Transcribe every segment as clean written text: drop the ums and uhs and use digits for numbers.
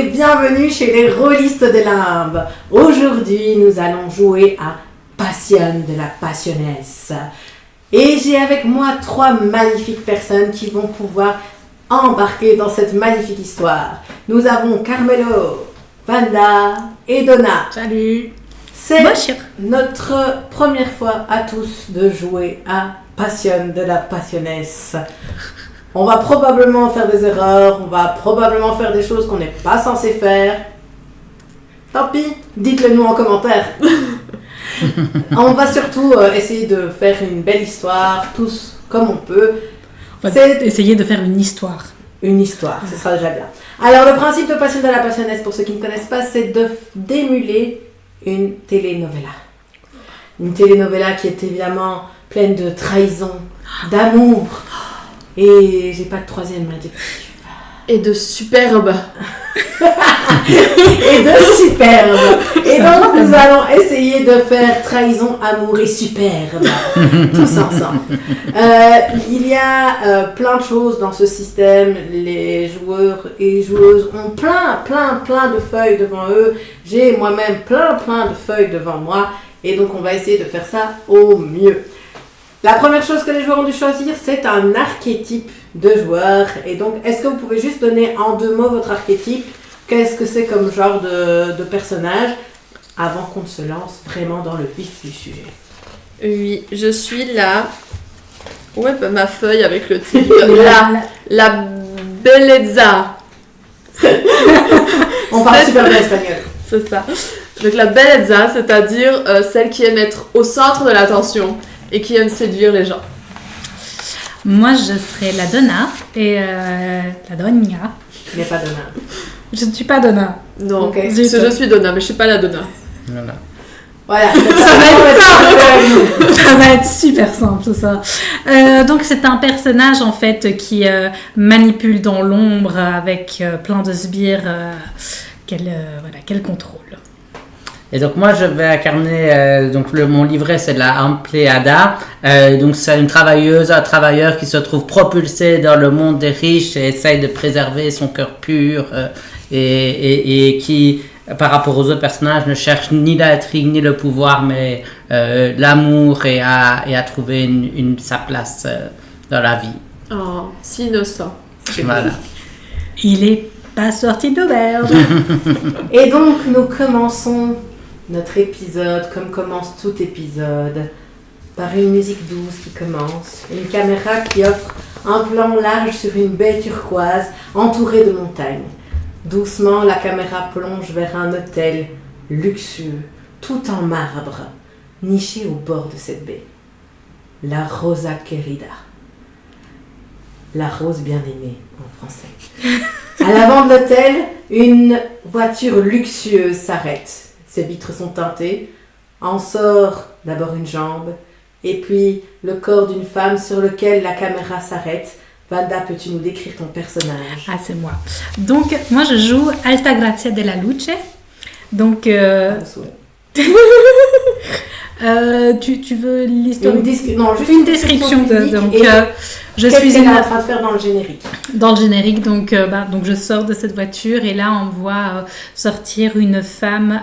et bienvenue chez les rôlistes des limbes. Aujourd'hui, nous allons jouer à Passion de la Passionnesse. Et j'ai avec moi 3 magnifiques personnes qui vont pouvoir embarquer dans cette magnifique histoire. Nous avons Carmelo, Vanda et Donna. Salut. C'est notre première fois à tous de jouer à Passion de la Passionnesse. On va probablement faire des erreurs, on va probablement faire des choses qu'on n'est pas censé faire. Tant pis, dites-le nous en commentaire. On va surtout essayer de faire une belle histoire, tous comme on peut. On va essayer de faire une histoire. Une histoire, ce sera déjà bien. Alors le principe de Passion de la Passionnesse, pour ceux qui ne connaissent pas, c'est d'émuler une telenovela. Une telenovela qui est évidemment pleine de trahison, d'amour. Et j'ai pas de troisième adjectif. Et de superbe. Et de superbe. Et donc nous allons essayer de faire trahison, amour et superbe. Tous ensemble. Il y a plein de choses dans ce système. Les joueurs et joueuses ont plein de feuilles devant eux. J'ai moi-même plein de feuilles devant moi. Et donc on va essayer de faire ça au mieux. La première chose que les joueurs ont dû choisir, c'est un archétype de joueur. Et donc, est-ce que vous pouvez juste donner en 2 mots votre archétype? Qu'est-ce que c'est comme genre de personnage avant qu'on ne se lance vraiment dans le vif du sujet? Oui, je suis là. Où est ma feuille avec le titre? La bellezza. On parle super bien espagnol. C'est ça. Donc la bellezza, c'est-à-dire celle qui aime être au centre de l'attention et qui aime séduire les gens. Moi, je serais la Donna et la Donna. Tu n'es pas Donna. Je ne suis pas Donna. Non, okay. Je suis Donna, mais je ne suis pas la Donna. Voilà. Ça va être super simple, ça. Donc, c'est un personnage, en fait, qui manipule dans l'ombre avec plein de sbires qu'elle contrôle. Et donc moi je vais incarner, mon livret c'est la empleada, donc c'est un travailleur qui se trouve propulsé dans le monde des riches et essaye de préserver son cœur pur et qui par rapport aux autres personnages ne cherche ni l'intrigue ni le pouvoir mais l'amour et à trouver sa place dans la vie. Oh, si innocent. Voilà. Il est pas sorti d'auberge. Et donc nous commençons notre épisode, comme commence tout épisode, par une musique douce qui commence, une caméra qui offre un plan large sur une baie turquoise entourée de montagnes. Doucement, la caméra plonge vers un hôtel luxueux, tout en marbre, niché au bord de cette baie. La Rosa Querida. La rose bien-aimée en français. À l'avant de l'hôtel, une voiture luxueuse s'arrête. Ses vitres sont teintées. En sort d'abord une jambe, et puis le corps d'une femme sur lequel la caméra s'arrête. Vanda, peux-tu nous décrire ton personnage? Ah, c'est moi. Donc, moi, je joue Altagracia della Luce. Donc, tu veux l'histoire? Une description je suis en train de faire dans le générique. Dans le générique, donc je sors de cette voiture et là on voit sortir une femme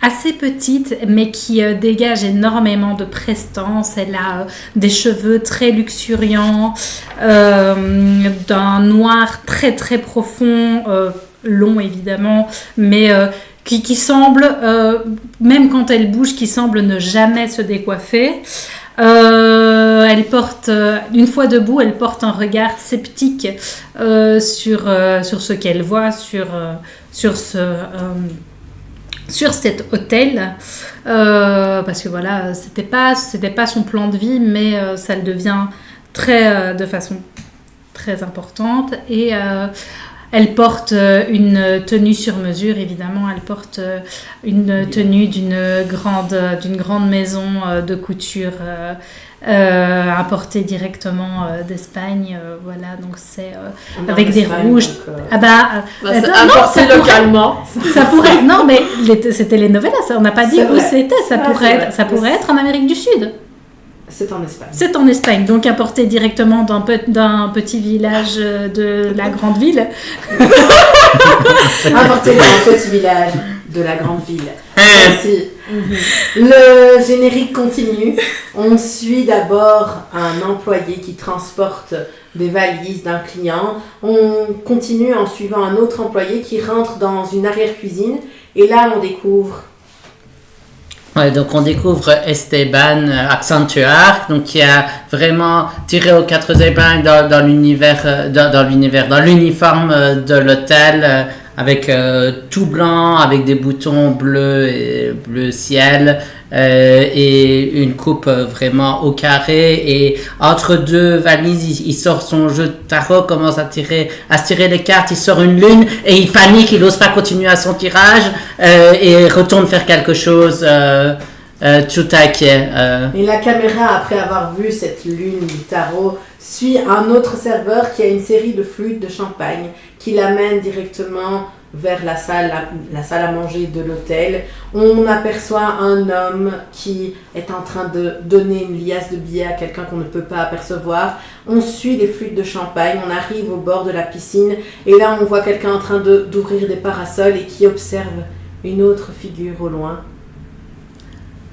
assez petite mais qui dégage énormément de prestance. Elle a des cheveux très luxuriants, d'un noir très très profond, long évidemment, mais qui semble, même quand elle bouge, qui semble ne jamais se décoiffer. Elle porte, une fois debout, elle porte un regard sceptique sur ce qu'elle voit, sur cet hôtel, parce que voilà, c'était pas son plan de vie, mais ça le devient de façon très importante. Et elle porte une tenue sur mesure, évidemment. Elle porte une tenue d'une grande maison de couture importée directement d'Espagne. Voilà, donc c'est avec des rouges. C'est importé localement. Ça pourrait. Non, mais c'était les novellas. On n'a pas dit où c'était. Ça pourrait être en Amérique du Sud. C'est en Espagne. C'est en Espagne, donc importé directement d'un petit village de la grande ville. Importé dans un petit village de la grande ville. Merci. Le générique continue. On suit d'abord un employé qui transporte des valises d'un client. On continue en suivant un autre employé qui rentre dans une arrière-cuisine. Et là, on découvre... Ouais, donc on découvre Esteban Accentuar, donc qui a vraiment tiré aux quatre épingles dans l'uniforme de l'hôtel, avec tout blanc, avec des boutons bleus et bleu ciel, et une coupe vraiment au carré, et entre deux valises il sort son jeu de tarot, commence à se tirer les cartes, il sort une lune et il panique, il n'ose pas continuer à son tirage, et retourne faire quelque chose tout taquet. Et la caméra, après avoir vu cette lune du tarot, suit un autre serveur qui a une série de flûtes de champagne qui l'amène directement vers la salle à manger de l'hôtel. On aperçoit un homme qui est en train de donner une liasse de billets à quelqu'un qu'on ne peut pas apercevoir. On suit les flûtes de champagne, on arrive au bord de la piscine et là on voit quelqu'un en train d'ouvrir des parasols et qui observe une autre figure au loin.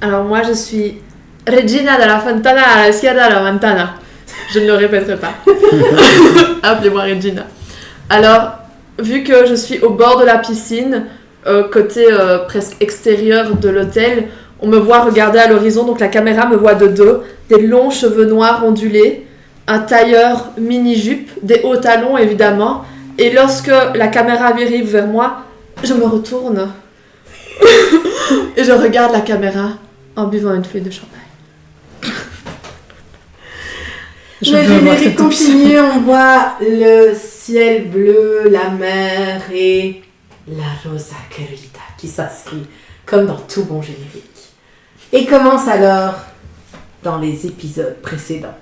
Alors moi je suis Regina de la Fontana a la izquierda de la ventana. Je ne le répéterai pas. Appelez-moi Regina. Alors, vu que je suis au bord de la piscine, côté presque extérieur de l'hôtel, on me voit regarder à l'horizon, donc la caméra me voit de dos, des longs cheveux noirs ondulés, un tailleur mini-jupe, des hauts talons évidemment, et lorsque la caméra arrive vers moi, je me retourne et je regarde la caméra en buvant une flûte de champagne. Le générique continue, on voit le ciel bleu, la mer et la rosa querida qui s'inscrit comme dans tout bon générique. Et commence alors dans les épisodes précédents.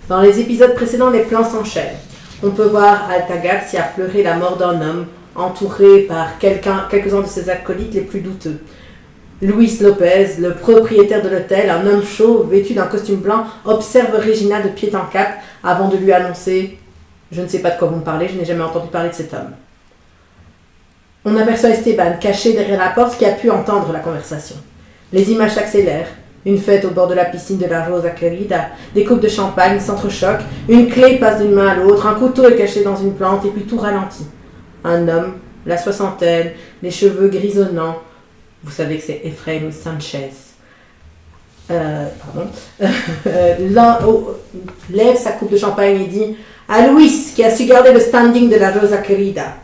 Dans les épisodes précédents, les plans s'enchaînent. On peut voir Alta Garcia pleurer la mort d'un homme entouré par quelques-uns de ses acolytes les plus douteux. Luis Lopez, le propriétaire de l'hôtel, un homme chauve vêtu d'un costume blanc, observe Regina de pied en cap avant de lui annoncer « Je ne sais pas de quoi vous me parlez, je n'ai jamais entendu parler de cet homme. » On aperçoit Esteban caché derrière la porte qui a pu entendre la conversation. Les images s'accélèrent. Une fête au bord de la piscine de la Rosa Querida, des coupes de champagne s'entrechoquent, une clé passe d'une main à l'autre, un couteau est caché dans une plante et puis tout ralentit. Un homme, la soixantaine, les cheveux grisonnants, vous savez que c'est Efraim Sanchez. Lève sa coupe de champagne et dit « À Luis, qui a su garder le standing de la Rosa Querida ».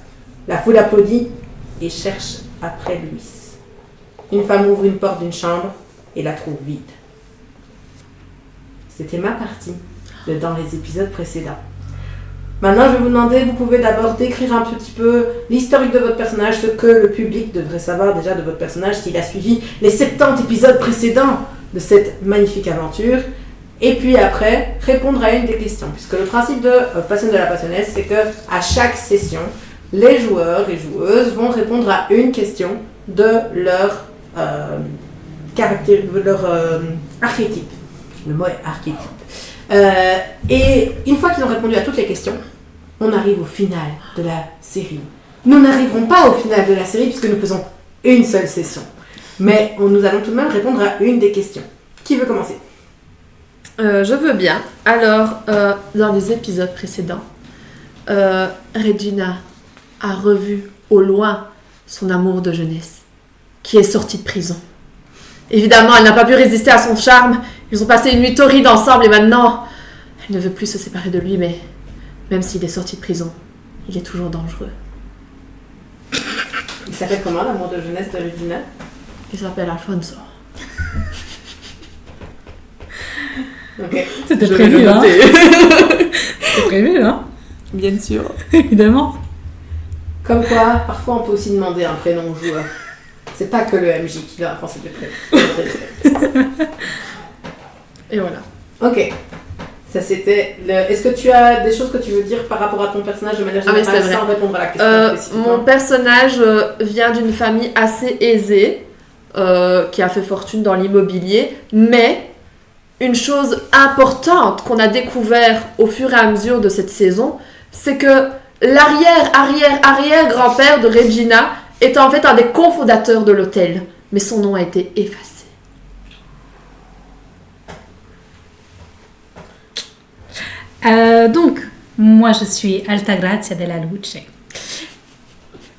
La foule applaudit et cherche après Luis. Une femme ouvre une porte d'une chambre et la trouve vide. C'était ma partie dans les épisodes précédents. Maintenant, je vais vous demander, vous pouvez d'abord décrire un petit peu l'historique de votre personnage, ce que le public devrait savoir déjà de votre personnage s'il a suivi les 70 épisodes précédents de cette magnifique aventure. Et puis après, répondre à une des questions. Puisque le principe de Passion de la Passionnesse, c'est qu'à chaque session, les joueurs et joueuses vont répondre à une question de leur archétype. Le mot est archétype. Et une fois qu'ils ont répondu à toutes les questions, on arrive au final de la série. Nous n'arriverons pas au final de la série puisque nous faisons une seule session. Mais nous allons tout de même répondre à une des questions. Qui veut commencer ? Je veux bien. Alors, dans les épisodes précédents, Regina a revu au loin son amour de jeunesse, qui est sorti de prison. Évidemment, elle n'a pas pu résister à son charme. Ils ont passé une nuit torride ensemble et maintenant, elle ne veut plus se séparer de lui, mais même s'il est sorti de prison, il est toujours dangereux. Il s'appelle comment, l'amour de jeunesse de Regina ? Il s'appelle Alfonso. Ok. C'était prévu, hein. C'était prévu, hein. Bien sûr. Évidemment. Comme quoi, parfois on peut aussi demander un prénom au joueur. C'est pas que le MJ qui l'a, enfin c'était prévu. Et voilà. Ok. Ça c'était le... Est-ce que tu as des choses que tu veux dire par rapport à ton personnage de manière générale sans répondre à la question spécifiquement ? Mon personnage vient d'une famille assez aisée, qui a fait fortune dans l'immobilier, mais une chose importante qu'on a découvert au fur et à mesure de cette saison, c'est que l'arrière-arrière-arrière-grand-père de Regina est en fait un des cofondateurs de l'hôtel, mais son nom a été effacé. Donc, moi je suis Altagracia della Luce.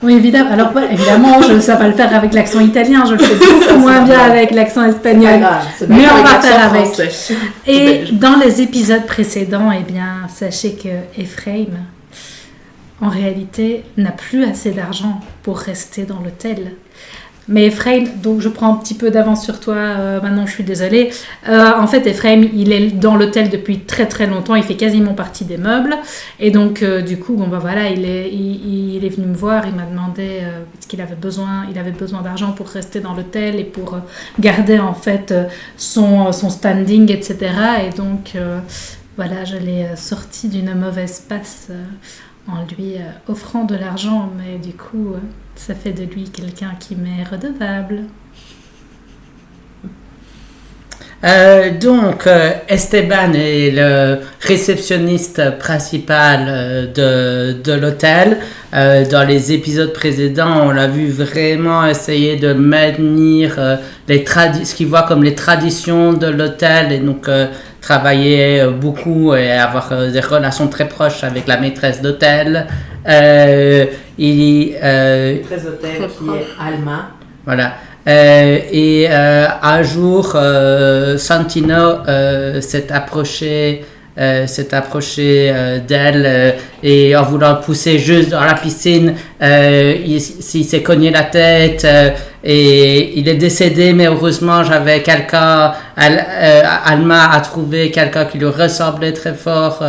Oui, évidemment. Alors, évidemment, ça va le faire avec l'accent italien, je le fais beaucoup moins bien avec l'accent espagnol. Mais on va faire avec. Et dans les épisodes précédents, eh bien, sachez que Ephraim, en réalité, n'a plus assez d'argent pour rester dans l'hôtel. Mais Ephraim, donc je prends un petit peu d'avance sur toi, maintenant je suis désolée. En fait, Ephraim, il est dans l'hôtel depuis très très longtemps, il fait quasiment partie des meubles. Et donc, du coup, bon bah voilà, il est venu me voir, il m'a demandé parce qu'il avait besoin d'argent pour rester dans l'hôtel et pour garder en fait son standing, etc. Et donc, voilà, je l'ai sorti d'une mauvaise passe en lui offrant de l'argent, mais du coup, ça fait de lui quelqu'un qui m'est redevable. Donc, Esteban est le réceptionniste principal de l'hôtel. Dans les épisodes précédents, on l'a vu vraiment essayer de maintenir ce qu'il voit comme les traditions de l'hôtel et donc travailler beaucoup et avoir des relations très proches avec la maîtresse d'hôtel. Maîtresse d'hôtel qui est Alma. Voilà. Et un jour, Santino s'est approché d'elle et en voulant le pousser juste dans la piscine, il s'est cogné la tête et il est décédé, mais heureusement j'avais quelqu'un, Alma a trouvé quelqu'un qui lui ressemblait très fort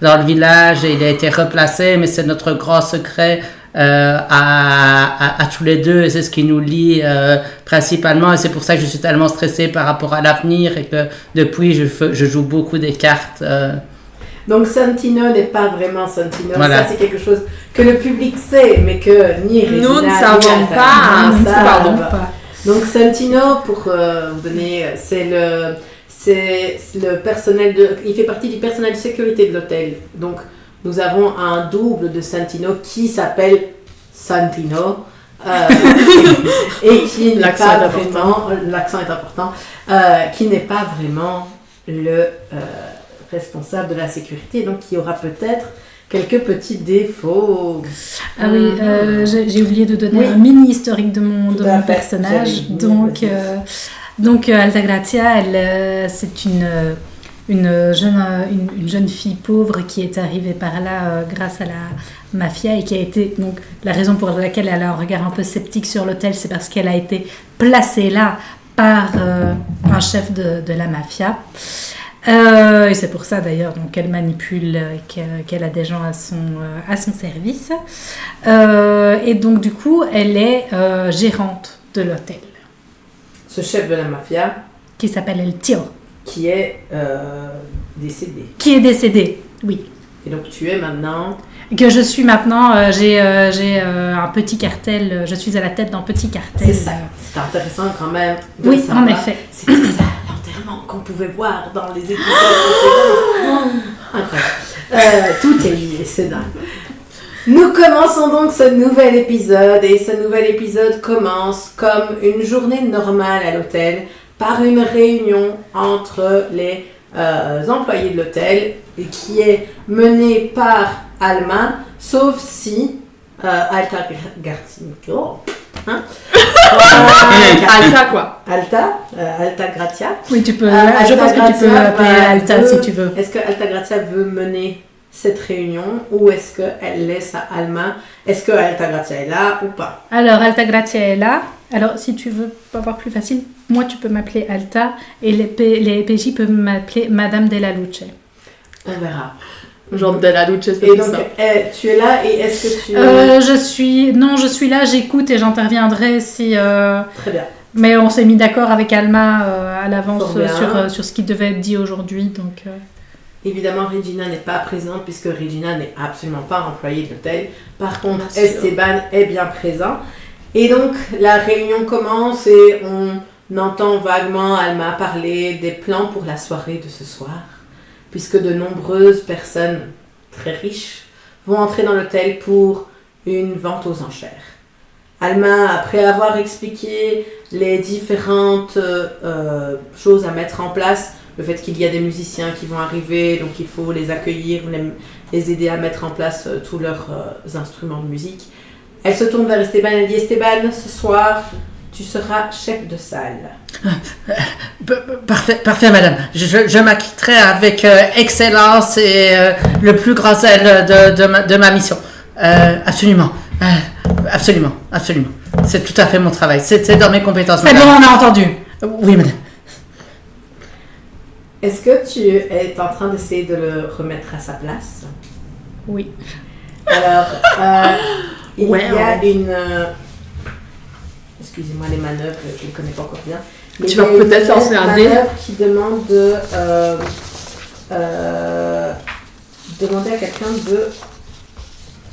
dans le village et il a été replacé, mais c'est notre grand secret à tous les deux et c'est ce qui nous lie principalement et c'est pour ça que je suis tellement stressée par rapport à l'avenir et que depuis je joue beaucoup des cartes. Donc Santino n'est pas vraiment Santino, voilà. Ça c'est quelque chose que le public sait mais que ni Regina nous ne savons pas. Pardon. Donc Santino, pour vous donner, c'est le personnel il fait partie du personnel de sécurité de l'hôtel. Donc nous avons un double de Santino qui s'appelle Santino et qui n'est pas vraiment, l'accent est important, qui n'est pas vraiment le responsable de la sécurité, donc qui aura peut-être quelques petits défauts. Ah oui, j'ai oublié de donner un mini historique de mon personnage. Donc Altagracia, c'est une jeune fille pauvre qui est arrivée par là grâce à la mafia et qui a été, donc la raison pour laquelle elle a un regard un peu sceptique sur l'hôtel, c'est parce qu'elle a été placée là par un chef de la mafia. Et c'est pour ça d'ailleurs donc, qu'elle manipule, qu'elle a des gens à son service. Et donc du coup, elle est gérante de l'hôtel. Ce chef de la mafia qui s'appelle El Tio. Qui est décédé. Qui est décédé, oui. Et donc tu es maintenant... Que je suis maintenant, j'ai un petit cartel, je suis à la tête d'un petit cartel. C'est ça, c'est intéressant quand même. Oui, en effet. C'était ça l'enterrement qu'on pouvait voir dans les épisodes précédents. Incroyable. Tout est lié, c'est dingue. Nous commençons donc ce nouvel épisode et ce nouvel épisode commence comme une journée normale à l'hôtel par une réunion entre les employés de l'hôtel et qui est menée par Alma, sauf si Alta Gracia. Oui, tu peux. Je pense que tu peux appeler Alta si tu veux. Est-ce que Alta Gracia veut mener cette réunion ou est-ce qu'elle laisse à Alma? Est-ce que Alta Gracia est là ou pas? Alors Alta Gracia est là. Alors si tu veux avoir plus facile, moi tu peux m'appeler Alta et les PJ peuvent m'appeler Madame Della Luce. On verra. Genre Della Luce, c'est et donc ça. Tu es là et est-ce que tu... je suis là, j'écoute et j'interviendrai si... Très bien. Mais on s'est mis d'accord avec Alma à l'avance sur ce qui devait être dit aujourd'hui, donc... Évidemment, Regina n'est pas présente puisque Regina n'est absolument pas employée de l'hôtel. Par contre, Esteban est bien présent. Et donc, la réunion commence et on entend vaguement Alma parler des plans pour la soirée de ce soir, puisque de nombreuses personnes très riches vont entrer dans l'hôtel pour une vente aux enchères. Alma, après avoir expliqué les différentes choses à mettre en place, le fait qu'il y a des musiciens qui vont arriver, donc il faut les accueillir, les aider à mettre en place tous leurs instruments de musique, elle se tourne vers Esteban et dit « Esteban, ce soir, tu seras chef de salle. » Parfait, madame. Je m'acquitterai avec excellence et le plus grand zèle de ma mission. Absolument. Absolument. C'est tout à fait mon travail. C'est dans mes compétences. C'est bon, on a entendu. Oui, madame. Est-ce que tu es en train d'essayer de le remettre à sa place? Oui. Alors, il y a une... excusez-moi les manœuvres, je ne les connais pas encore bien. Mais tu vas peut-être lancer un dé. manœuvre qui demande de... demander à quelqu'un de...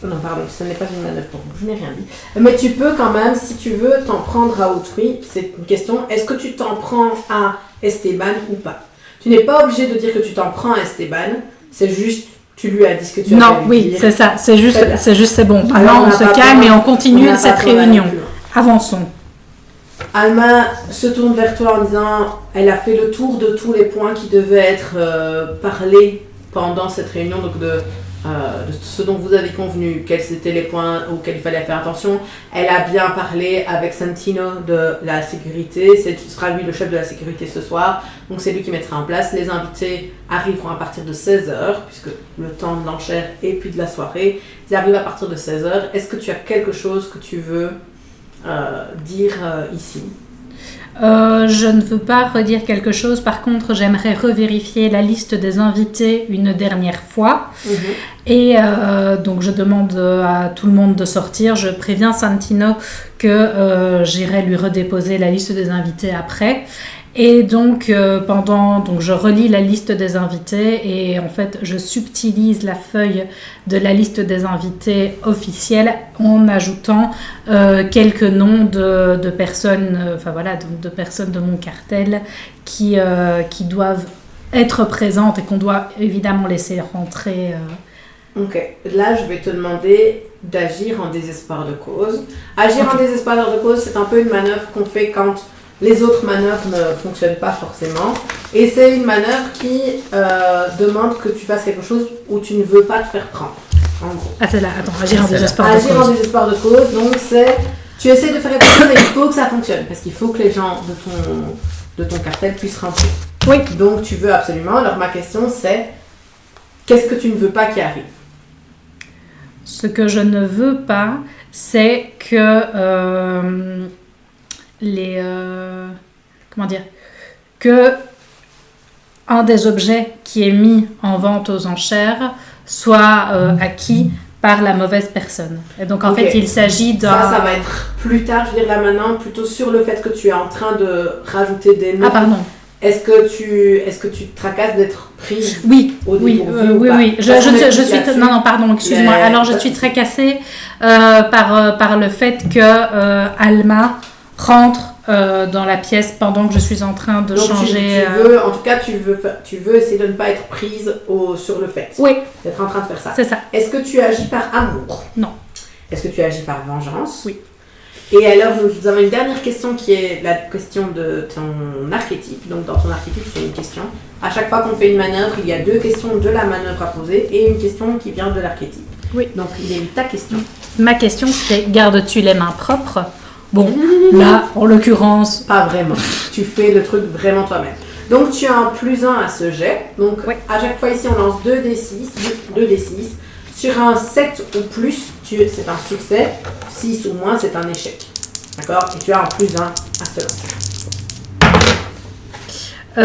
Non, pardon, ce n'est pas une manœuvre pour vous, je n'ai rien dit. Mais tu peux quand même, si tu veux, t'en prendre à autrui. C'est une question, est-ce que tu t'en prends à Esteban ou pas? Tu n'es pas obligé de dire que tu t'en prends à Esteban, c'est juste, tu lui as dit ce que tu as lui dire. C'est ça, c'est bon. Alors on se calme et on continue cette réunion. Avançons. Alma se tourne vers toi en disant, elle a fait le tour de tous les points qui devaient être parlés pendant cette réunion, donc de ce dont vous avez convenu, quels étaient les points auxquels il fallait faire attention. Elle a bien parlé avec Santino de la sécurité, ce sera lui le chef de la sécurité ce soir, donc c'est lui qui mettra en place. Les invités arriveront à partir de 16h, puisque le temps de l'enchère et puis de la soirée, ils arrivent à partir de 16h. Est-ce que tu as quelque chose que tu veux dire ici? Je ne veux pas redire quelque chose, par contre j'aimerais revérifier la liste des invités une dernière fois. Et donc je demande à tout le monde de sortir, je préviens Santino que j'irai lui redéposer la liste des invités après. Et donc je relis la liste des invités et en fait je subtilise la feuille de la liste des invités officielle en ajoutant quelques noms de personnes, de personnes de mon cartel qui doivent être présentes et qu'on doit évidemment laisser rentrer. Ok, là je vais te demander d'agir en désespoir de cause. Agir en désespoir de cause, c'est un peu une manœuvre qu'on fait quand les autres manœuvres ne fonctionnent pas forcément. Et c'est une manœuvre qui demande que tu fasses quelque chose où tu ne veux pas te faire prendre. En gros. Ah, c'est là, attends, agir en désespoir de cause. Agir en désespoir de cause, donc c'est... Tu essaies de faire quelque chose et il faut que ça fonctionne. Parce qu'il faut que les gens de ton cartel puissent rentrer. Oui. Donc tu veux absolument. Alors ma question c'est, qu'est-ce que tu ne veux pas qui arrive? Ce que je ne veux pas, c'est que... que un des objets qui est mis en vente aux enchères soit acquis par la mauvaise personne. Et donc en fait il s'agit d'un... Ça va être plus tard, je veux dire là maintenant, plutôt sur le fait que tu es en train de rajouter des noms. Ah pardon. Est-ce que tu te tracasses d'être prise au dépourvu ou pas? Oui. Je suis... Non, pardon, excuse-moi. Alors je suis tracassée par le fait que Alma rentre dans la pièce pendant que je suis en train de changer. Tu veux essayer de ne pas être prise sur le fait. Oui. D'être en train de faire ça. C'est ça. Est-ce que tu agis par amour? Non. Est-ce que tu agis par vengeance? Oui. Et alors, nous avons une dernière question qui est la question de ton archétype. Donc, dans ton archétype, c'est une question. À chaque fois qu'on fait une manœuvre, il y a 2 questions de la manœuvre à poser et une question qui vient de l'archétype. Oui. Donc, il est ta question. Ma question, c'est gardes-tu les mains propres? Bon, là, en l'occurrence... Pas vraiment. Tu fais le truc vraiment toi-même. Donc, tu as un +1 à ce jet. Donc, à chaque fois ici, on lance 2d6. Sur un 7 ou plus, c'est un succès. 6 ou moins, c'est un échec. D'accord? Et tu as un +1 à ce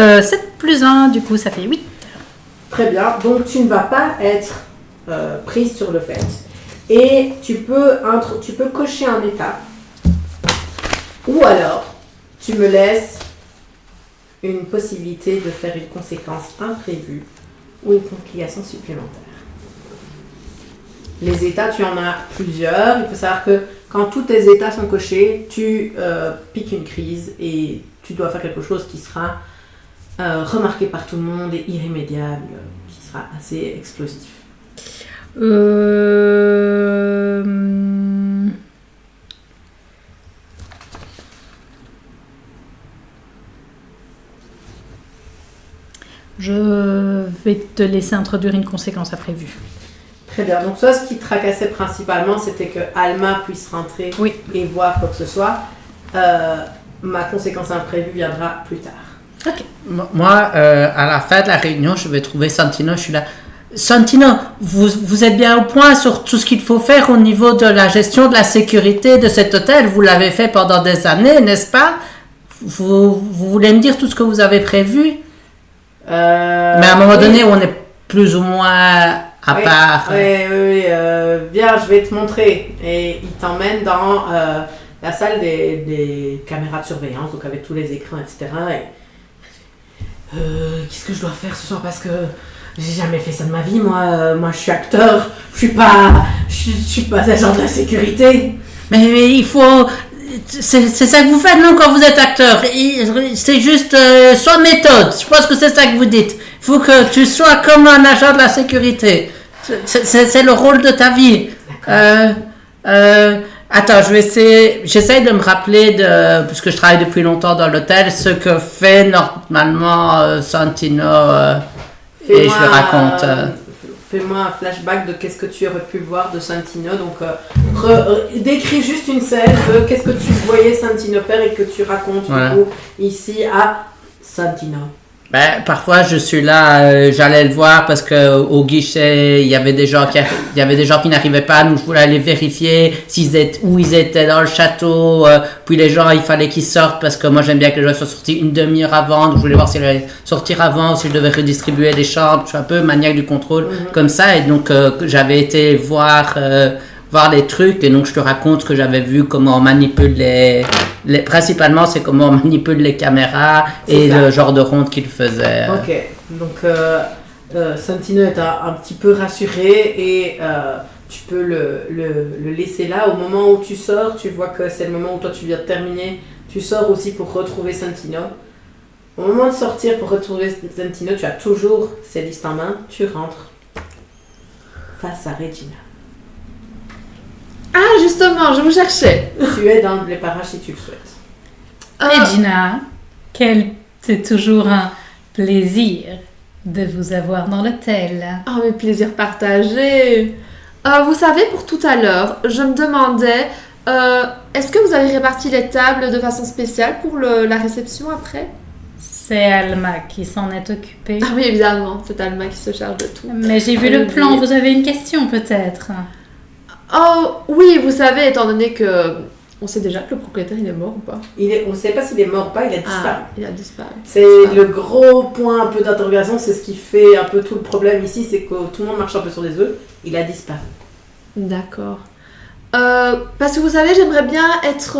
lancer. 7 + 1, du coup, ça fait 8. Très bien. Donc, tu ne vas pas être prise sur le fait. Et tu peux cocher un état. Ou alors, tu me laisses une possibilité de faire une conséquence imprévue ou une complication supplémentaire. Les états, tu en as plusieurs. Il faut savoir que quand tous tes états sont cochés, tu piques une crise et tu dois faire quelque chose qui sera remarqué par tout le monde et irrémédiable, qui sera assez explosif. Je vais te laisser introduire une conséquence imprévue. Très bien. Donc toi, ce qui te tracassait principalement, c'était que Alma puisse rentrer et voir quoi que ce soit. Ma conséquence imprévue viendra plus tard. Ok. Moi, à la fin de la réunion, je vais trouver Santino. Je suis là. Santino, vous êtes bien au point sur tout ce qu'il faut faire au niveau de la gestion de la sécurité de cet hôtel. Vous l'avez fait pendant des années, n'est-ce pas? Vous voulez me dire tout ce que vous avez prévu? Mais à un moment donné, on est plus ou moins à part. Oui. Viens, je vais te montrer. Et il t'emmène dans la salle des caméras de surveillance, donc avec tous les écrans, etc. Qu'est-ce que je dois faire ce soir? Parce que j'ai jamais fait ça de ma vie. Moi, je suis acteur. Je suis pas agent de la sécurité. Mais il faut... C'est ça que vous faites, non, quand vous êtes acteur. C'est juste soit méthode. Je pense que c'est ça que vous dites. Il faut que tu sois comme un agent de la sécurité. C'est le rôle de ta vie. Attends, j'essaie de me rappeler, puisque je travaille depuis longtemps dans l'hôtel, ce que fait normalement Santino. Et je le raconte. Fais-moi un flashback de qu'est-ce que tu aurais pu voir de Santino. Donc, décris juste une scène de qu'est-ce que tu voyais Santino faire et que tu racontes du coup ici à Santino. Parfois, je suis là, j'allais le voir parce que au guichet, il y avait des gens qui n'arrivaient pas, donc je voulais aller vérifier où ils étaient dans le château. Puis les gens, il fallait qu'ils sortent parce que moi j'aime bien que les gens soient sortis une demi-heure avant. Donc je voulais voir s'ils allaient sortir avant, s'ils devaient redistribuer les chambres. Je suis un peu maniaque du contrôle comme ça, et donc j'avais été voir les trucs, et donc je te raconte ce que j'avais vu, comment on manipule principalement c'est comment on manipule les caméras et le genre de ronde qu'il faisait. Ok, donc Santino est un petit peu rassuré et tu peux le laisser là. Au moment où tu sors, tu vois que c'est le moment où toi tu viens de terminer, tu sors aussi pour retrouver Santino. Au moment de sortir pour retrouver Santino, tu as toujours ses listes en main, tu rentres face à Regina. Ah, justement, je vous cherchais. Tu es dans les parages si tu le souhaites. Regina, c'est toujours un plaisir de vous avoir dans l'hôtel. Oh, mes plaisirs partagés. Vous savez, pour tout à l'heure, je me demandais, est-ce que vous avez réparti les tables de façon spéciale pour la réception après? C'est Alma qui s'en est occupée. Ah oui, évidemment, c'est Alma qui se charge de tout. Mais j'ai vu le plan, vous avez une question peut-être? Oh, oui, vous savez, étant donné que... On sait déjà que le propriétaire, il est mort ou pas? On ne sait pas s'il est mort ou pas, il a disparu. Ah, il a disparu. C'est le gros point un peu d'interrogation, c'est ce qui fait un peu tout le problème ici, c'est que tout le monde marche un peu sur des œufs. Il a disparu. D'accord. Parce que vous savez, j'aimerais bien être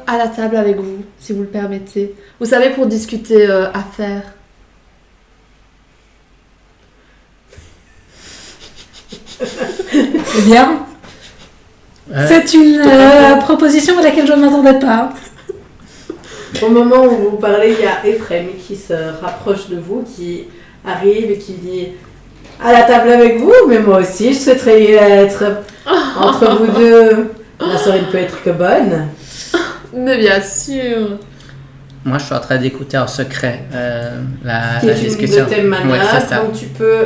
à la table avec vous, si vous le permettez. Vous savez, pour discuter affaires. Eh bien, c'est une proposition à laquelle je ne m'attendais pas. Au moment où vous parlez, il y a Ephraim qui se rapproche de vous, qui arrive et qui dit « À la table avec vous, mais moi aussi, je souhaiterais être entre vous deux. La soirée ne peut être que bonne. » Mais bien sûr. Moi, je suis en train d'écouter en secret la discussion. C'est une de tes manœuvres, ouais, c'est ça. donc tu peux...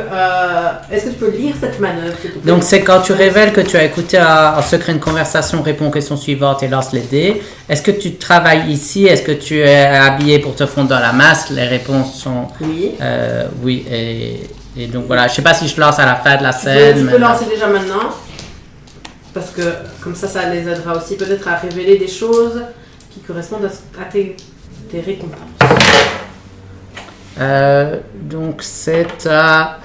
Est-ce que tu peux lire cette manœuvre, s'il te plaît? Donc, c'est quand tu révèles que tu as écouté en secret une conversation, réponds aux questions suivantes et lance les dés. Est-ce que tu travailles ici? Est-ce que tu es habillé pour te fondre dans la masse? Les réponses sont... Oui. Oui, et donc voilà. Je ne sais pas si je lance à la fin de la scène. Tu peux lancer déjà maintenant, parce que comme ça les aidera aussi peut-être à révéler des choses qui correspondent à tes récompenses. Donc c'est à...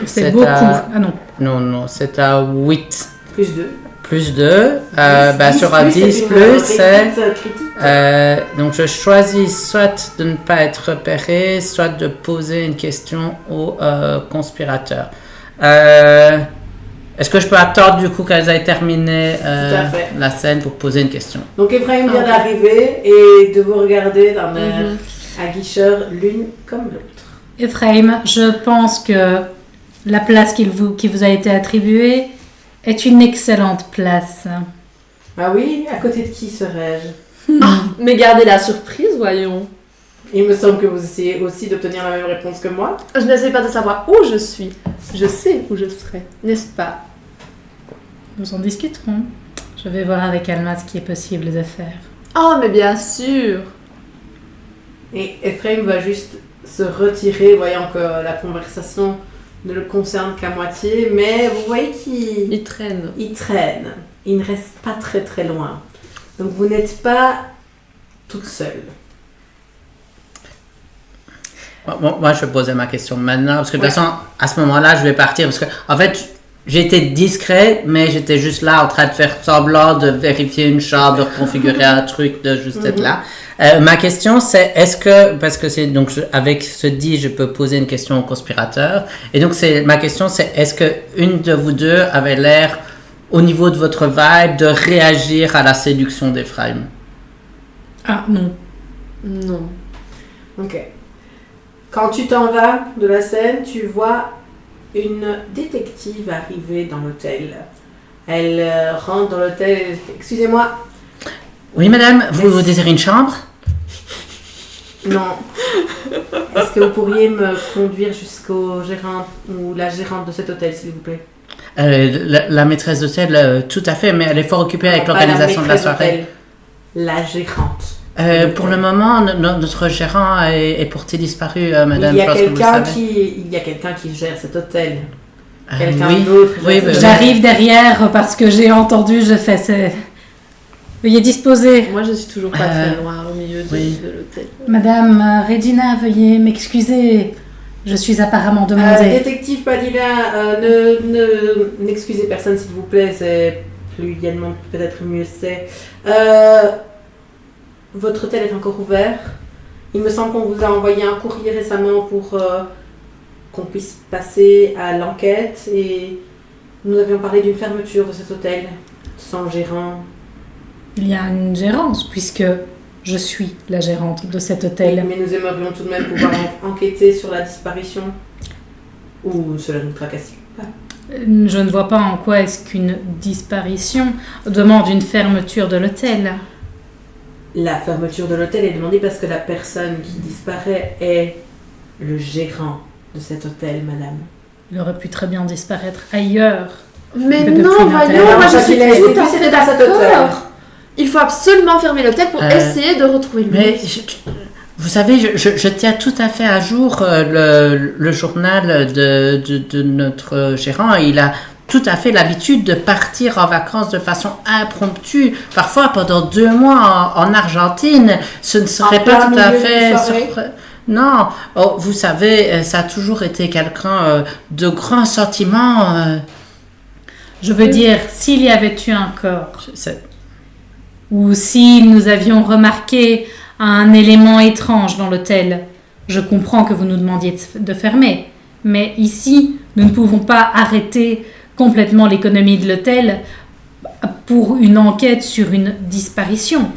c'est beaucoup. Ah non. Non, c'est à 8. Plus 2. Plus 2. Sur un 10 plus, c'est... donc je choisis soit de ne pas être repéré, soit de poser une question au conspirateur. Est-ce que je peux attendre du coup qu'elles aient terminé Tout à fait. la scène pour poser une question? Donc Ephraim vient Ok. d'arriver et de vous regarder d'un air aguicheur l'une comme l'autre. Ephraim, je pense que la place qui vous a été attribuée est une excellente place. Ah oui, à côté de qui serais-je? Mais gardez la surprise, voyons. Il me semble que vous essayez aussi d'obtenir la même réponse que moi. Je n'essaie pas de savoir où je suis. Je sais où je serai, n'est-ce pas? Nous en discuterons. Je vais voir avec Alma ce qui est possible de faire. Oh, mais bien sûr. Et Ephraim va juste se retirer, voyant que la conversation ne le concerne qu'à moitié, mais vous voyez qu'il Il traîne. il traîne. Il ne reste pas très très loin. Donc vous n'êtes pas toute seule. Bon, moi, je vais poser ma question maintenant, parce que de toute façon, à ce moment-là, je vais partir, parce que, en fait, j'étais discret, mais j'étais juste là en train de faire semblant de vérifier une chambre, de configurer un truc, de juste être là. Ma question, c'est, est-ce que, parce que c'est, donc, avec ce dit, je peux poser une question au conspirateur, et donc, ma question, c'est, est-ce que une de vous deux avait l'air, au niveau de votre vibe, de réagir à la séduction d'Ephraim? Ah non. Non. Ok. Quand tu t'en vas de la scène, tu vois une détective arriver dans l'hôtel. Elle rentre dans l'hôtel. Excusez-moi. Oui, madame, vous désirez une chambre? Non. Est-ce que vous pourriez me conduire jusqu'au gérant ou la gérante de cet hôtel, s'il vous plaît? La maîtresse d'hôtel, tout à fait, mais elle est fort occupée avec Pas l'organisation de la maîtresse soirée. d'hôtel, la gérante. Pour le moment, notre gérant est porté disparu, madame. Il y je a pense que vous le savez. quelqu'un qui gère cet hôtel. Euh, Quelqu'un oui. d'autre. Oui, gère cet J'arrive derrière parce que j'ai entendu, je fais c'est... Veuillez disposer. Moi, je suis toujours pas très loin au milieu oui. de l'hôtel. Madame Regina, veuillez m'excuser. Je suis apparemment demandée. Détective Padilla, n'excusez personne s'il vous plaît, c'est plus également peut-être mieux c'est. Votre hôtel est encore ouvert. Il me semble qu'on vous a envoyé un courrier récemment pour qu'on puisse passer à l'enquête et nous avions parlé d'une fermeture de cet hôtel sans gérant. Il y a une gérance puisque je suis la gérante de cet hôtel. Mais nous aimerions tout de même pouvoir enquêter sur la disparition. Ou cela nous tracasse pas. Je ne vois pas en quoi est-ce qu'une disparition demande une fermeture de l'hôtel. La fermeture de l'hôtel est demandée parce que la personne qui disparaît est le gérant de cet hôtel, madame. Il aurait pu très bien disparaître ailleurs. Mais Depuis non, l'intérieur. voyons, moi je Parce suis qu'il a été tout vu, à fait c'était dans cet hôtel. d'accord. Il faut absolument fermer l'hôtel pour essayer de retrouver le Mais mec. vous savez, je tiens tout à fait à jour le journal de notre gérant. Il a tout à fait l'habitude de partir en vacances de façon impromptue, parfois pendant 2 mois en Argentine. Ce ne serait pas plein tout à milieu fait d'une soirée. Non, oh, vous savez, ça a toujours été quelqu'un de grands sentiments. Je veux dire, s'il y avait eu un corps, C'est- ou si nous avions remarqué un élément étrange dans l'hôtel, je comprends que vous nous demandiez de fermer. Mais ici, nous ne pouvons pas arrêter complètement l'économie de l'hôtel pour une enquête sur une disparition.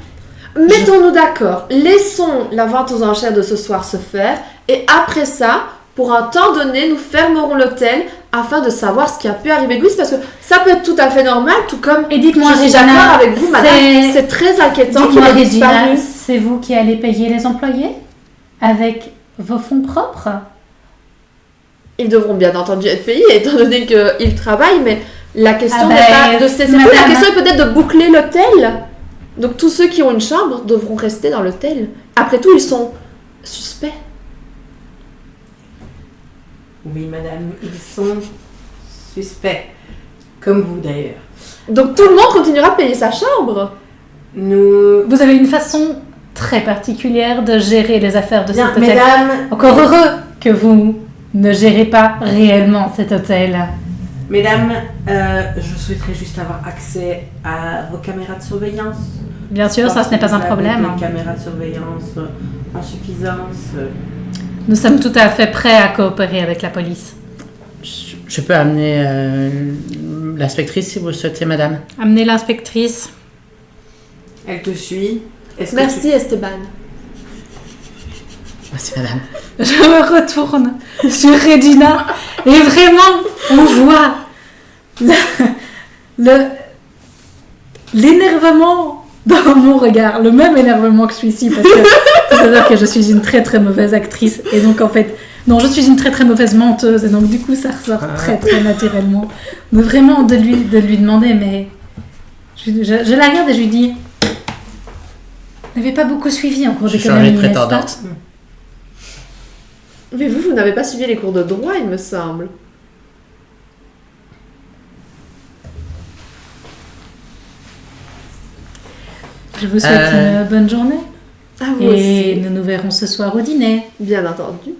Mettons-nous d'accord, laissons la vente aux enchères de ce soir se faire et après ça, pour un temps donné, nous fermerons l'hôtel afin de savoir ce qui a pu arriver Louise parce que ça peut être tout à fait normal, tout comme Et dites-moi, je suis Regina, d'accord avec vous, madame, c'est très inquiétant qu'il Dites-moi, ait Regina, disparu. c'est vous qui allez payer les employés avec vos fonds propres? Ils devront bien entendu être payés étant donné qu'ils travaillent, mais la question Ah n'est ben, pas de cesser. madame- La question est peut-être de boucler l'hôtel. Donc tous ceux qui ont une chambre devront rester dans l'hôtel. Après tout, ils sont suspects. Oui, madame, ils sont suspects. Comme vous d'ailleurs. Donc tout le monde continuera à payer sa chambre. Nous. Vous avez une façon très particulière de gérer les affaires de Bien, cet hôtel. mesdames, Encore heureux que vous ne gérez pas réellement cet hôtel. mesdames, je souhaiterais juste avoir accès à vos caméras de surveillance. Bien sûr, ça ce n'est pas un Vous avez problème. Des caméras de surveillance en suffisance. Nous sommes tout à fait prêts à coopérer avec la police. Je peux amener L'inspectrice, si vous le souhaitez, madame. Amenez l'inspectrice. Elle te suit. Est-ce que Merci Esteban. Merci, madame. Je me retourne sur Regina et vraiment, on voit l'énervement dans mon regard, le même énervement que celui-ci, parce que faut savoir que je suis une très très mauvaise actrice et donc en fait, non, je suis une très très mauvaise menteuse et donc du coup ça ressort très très naturellement. Mais vraiment de lui demander, mais je la regarde et je lui dis, vous n'avez pas beaucoup suivi en cours Je d'économie, changeais de n'est-ce pas? prétendante. Mais vous n'avez pas suivi les cours de droit, il me semble. Je vous souhaite une bonne journée. Ah, vous Et aussi. nous nous verrons ce soir au dîner. Bien entendu.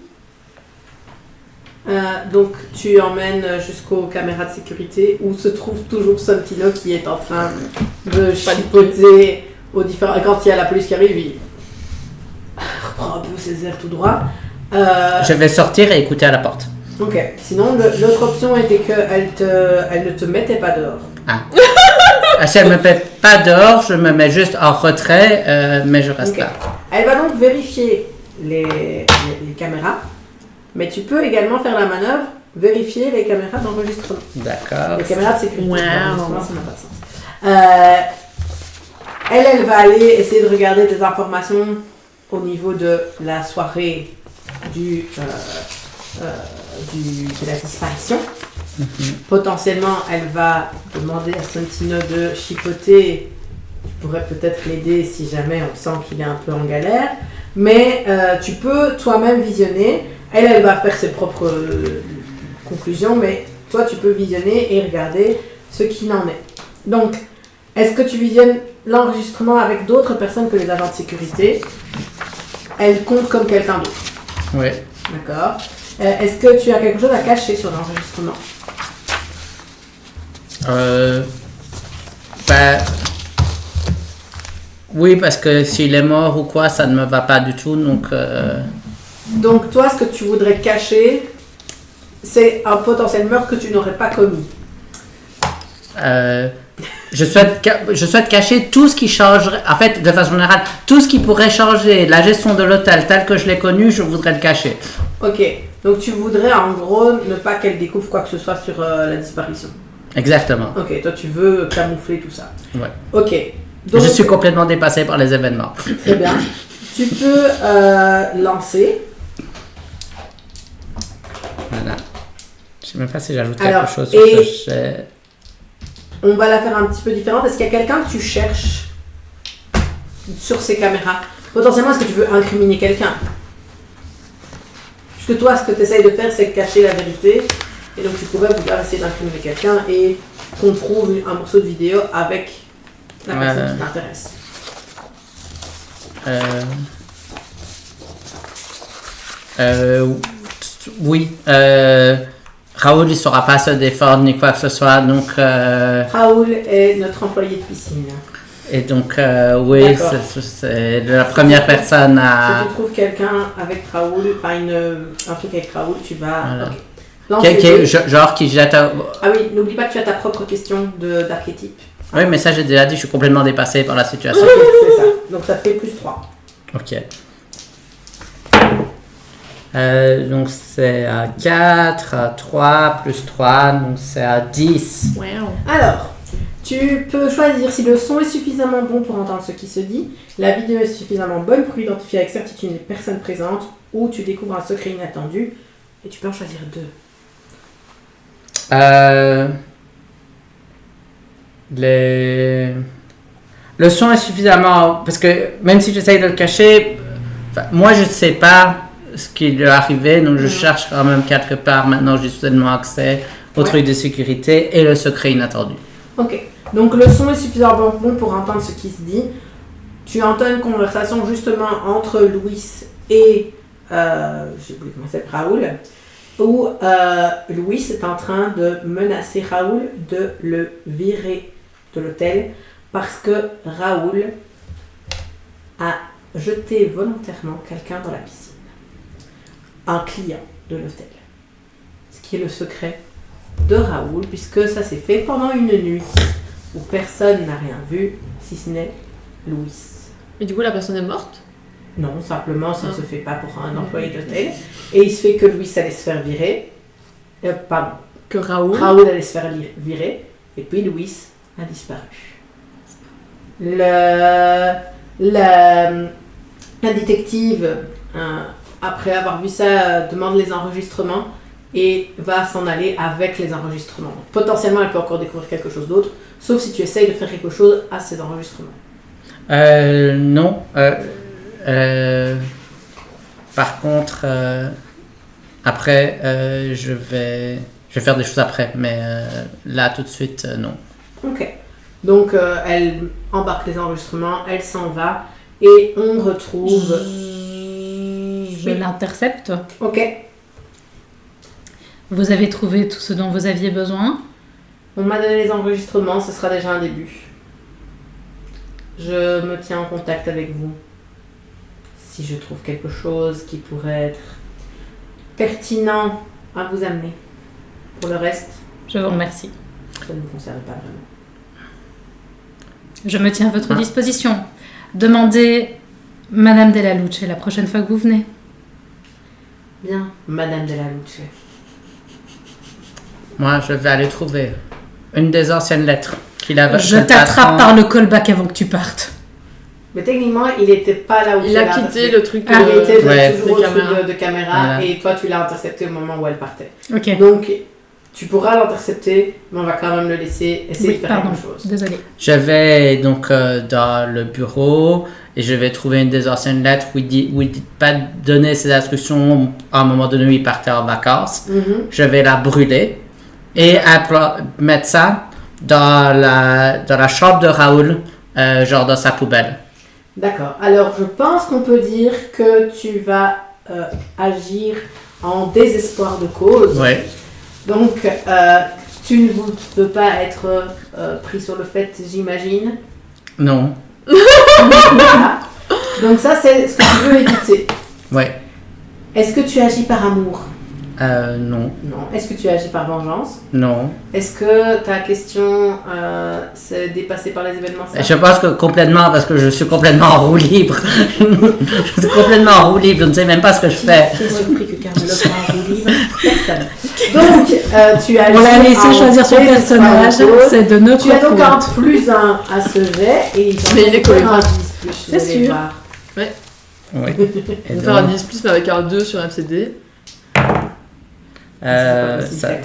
Donc tu emmènes jusqu'aux caméras de sécurité où se trouve toujours Santino qui est en train de chipoter aux différents... Et quand il y a la police qui arrive, il reprend un peu ses airs tout droit. Je vais sortir et écouter à la porte. Ok. Sinon, l'autre option était qu'elle ne te mettait pas dehors. Si elle me met pas dehors, je me mets juste en retrait, mais je reste Ok. là. Elle va donc vérifier les caméras, mais tu peux également faire la manœuvre, vérifier les caméras d'enregistrement. D'accord. Les caméras de sécurité. Wow. L'enregistrement, ça n'a pas de sens. Elle va aller essayer de regarder des informations au niveau de la soirée de la disparition. Potentiellement, elle va demander à Santino de chipoter. Tu pourrais peut-être l'aider si jamais on sent qu'il est un peu en galère. Mais tu peux toi-même visionner. Elle va faire ses propres conclusions, mais toi, tu peux visionner et regarder ce qu'il en est. Donc, est-ce que tu visionnes l'enregistrement avec d'autres personnes que les agents de sécurité? Elle compte comme quelqu'un d'autre. Oui. D'accord. Est-ce que tu as quelque chose à cacher sur l'enregistrement? Oui, parce que s'il est mort ou quoi, ça ne me va pas du tout, donc... Donc toi, ce que tu voudrais cacher, c'est un potentiel meurtre que tu n'aurais pas commis. Je souhaite cacher tout ce qui changerait, en fait, de façon générale, tout ce qui pourrait changer la gestion de l'hôtel tel que je l'ai connu, je voudrais le cacher. Ok. Donc tu voudrais en gros ne pas qu'elle découvre quoi que ce soit sur la disparition. Exactement. Ok, toi tu veux camoufler tout ça. Ouais. Ok. Donc, Je suis complètement dépassé par les événements. très bien. Tu peux lancer. Voilà. Je sais même pas si j'ajoute Alors, quelque chose sur et- ce jet. On va la faire un petit peu différente. Est-ce qu'il y a quelqu'un que tu cherches sur ces caméras? Potentiellement, est-ce que tu veux incriminer quelqu'un? Puisque toi, ce que tu essayes de faire, c'est cacher la vérité. Et donc, tu pourrais vouloir essayer d'incriminer quelqu'un et qu'on trouve un morceau de vidéo avec la personne qui t'intéresse. Oui. Raoul, il ne saura pas se défendre ni quoi que ce soit, donc... Raoul est notre employé de piscine. Et donc, oui, D'accord. c'est la première personne à... Si tu trouves quelqu'un avec Raoul, enfin un truc avec Raoul, tu vas... Voilà. ok. Lance les dés. Genre qui jette... Ah oui, n'oublie pas que tu as ta propre question d'archétype. Oui, mais ça, j'ai déjà dit, je suis complètement dépassé par la situation. Ok, c'est ça. Donc ça fait plus 3. Ok. Donc, c'est à 4, à 3, plus 3, donc c'est à 10. Wow. Alors, tu peux choisir si le son est suffisamment bon pour entendre ce qui se dit, la vidéo est suffisamment bonne pour identifier avec certitude les personnes présentes, ou tu découvres un secret inattendu, et tu peux en choisir 2. Le son est suffisamment... Parce que même si j'essaye de le cacher, moi, je ne sais pas ce qui lui est arrivé, donc je cherche quand même quelque part. Maintenant, j'ai soudainement accès au truc de sécurité et le secret inattendu. Ok, donc le son est suffisamment bon pour entendre ce qui se dit. Tu entends une conversation justement entre Louis et... j'ai oublié comment c'est, Raoul. Où Louis est en train de menacer Raoul de le virer de l'hôtel parce que Raoul a jeté volontairement quelqu'un dans la piscine. Un client de l'hôtel. Ce qui est le secret de Raoul, puisque ça s'est fait pendant une nuit où personne n'a rien vu, si ce n'est Louis. Et du coup, la personne est morte? Non, simplement, ça ne se fait pas pour un employé d'hôtel. Et il se fait que Louis allait se faire virer. Pardon. Que Raoul Allait se faire virer. Et puis Louis a disparu. La détective, après avoir vu ça, demande les enregistrements et va s'en aller avec les enregistrements. Donc, potentiellement, elle peut encore découvrir quelque chose d'autre, sauf si tu essayes de faire quelque chose à ces enregistrements. Non. Par contre, après, je vais faire des choses après, mais là, tout de suite, non. Ok. Donc, elle embarque les enregistrements, elle s'en va et on retrouve... Je l'intercepte. Ok. Vous avez trouvé tout ce dont vous aviez besoin? On m'a donné les enregistrements, ce sera déjà un début. Je me tiens en contact avec vous. Si je trouve quelque chose qui pourrait être pertinent à vous amener. Pour le reste, Je vous remercie. ça ne vous concerne pas vraiment. Je me tiens à votre disposition. Demandez Madame Della Luce la prochaine fois que vous venez. Bien, Madame Della Luce. Moi, je vais aller trouver une des anciennes lettres qu'il avait. Je t'attrape par le callback avant que tu partes. Mais techniquement, il n'était pas là où Il a quitté le truc Il était Ouais. toujours de au truc caméra. de caméra Voilà. et toi, tu l'as intercepté au moment où elle partait. Ok. Donc, tu pourras l'intercepter, mais on va quand même le laisser essayer Oui, de faire pardon. quelque chose. Désolée. Je vais donc dans le bureau et je vais trouver une des anciennes lettres où il dit pas donner ses instructions à un moment donné où il partait en vacances. Mhm. Je vais la brûler et mettre ça dans la chambre de Raoul, genre dans sa poubelle. D'accord. Alors, je pense qu'on peut dire que tu vas agir en désespoir de cause. Ouais. Donc, tu ne veux pas être pris sur le fait, j'imagine. Non. Voilà. Donc ça, c'est ce que tu veux éviter. Ouais. Est-ce que tu agis par amour? Non. Non. Est-ce que tu agis par vengeance? Non. Est-ce que ta question s'est dépassée par les événements? Je pense que complètement, parce que je suis complètement en roue libre. Je suis complètement en roue libre, je ne sais même pas ce que je fais. J'ai surpris que Carmelo soit en roue libre. Personne. Donc, tu agis On l'a laissé en choisir son désespoir de personnage, cause. c'est de notre Tu as donc un faute. +1 à ce jet et Mais il est encore cohérent. un 10+, vous C'est allez sûr. voir. Oui. On Et va faire un donc, 10+, mais avec un 2 sur MCD. C'est pas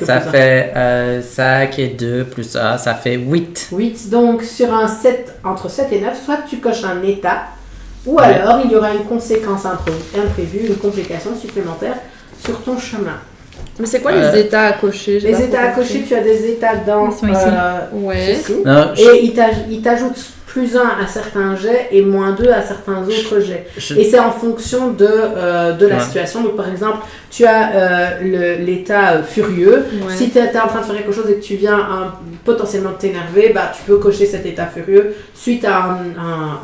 ça possible, fait 5 et 2 plus 1, ça fait 8. 8, donc sur un 7, entre 7 et 9, soit tu coches un état, ou Ouais. alors il y aura une conséquence imprévue, une complication supplémentaire sur ton chemin. Mais c'est quoi les états à cocher? J'ai Les pas états à compris. cocher, tu as des états dans Ils sont ici. Ouais. ceci. Non, Et il t'ajoute +1 à certains jets et -2 à certains autres jets. je- Et c'est en fonction de la Ouais. situation. Donc, par exemple, tu as l'état furieux. Ouais. Si tu es en train de faire quelque chose et que tu viens potentiellement t'énerver, bah, tu peux cocher cet état furieux suite à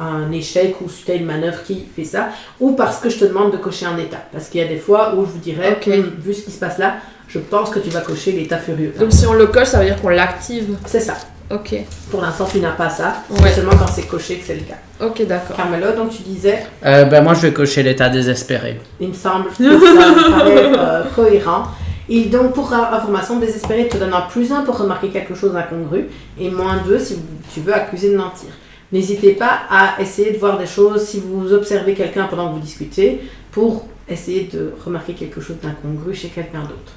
un échec ou suite à une manœuvre qui fait ça. Ou parce que je te demande de cocher un état. Parce qu'il y a des fois où je vous dirais, Ok. vu ce qui se passe là, je pense que tu vas cocher l'état furieux. Donc si on le coche, ça veut dire qu'on l'active. C'est ça. Ok. Pour l'instant, tu n'as pas ça. Ouais. C'est seulement quand c'est coché que c'est le cas. Ok, d'accord. Carmelo, donc tu disais, moi, je vais cocher l'état désespéré. il me semble que ça me paraît cohérent. Et donc, pour information, désespéré te donne un +1 pour remarquer quelque chose d'incongru et -2 si tu veux accuser de mentir. N'hésitez pas à essayer de voir des choses si vous observez quelqu'un pendant que vous discutez pour essayer de remarquer quelque chose d'incongru chez quelqu'un d'autre.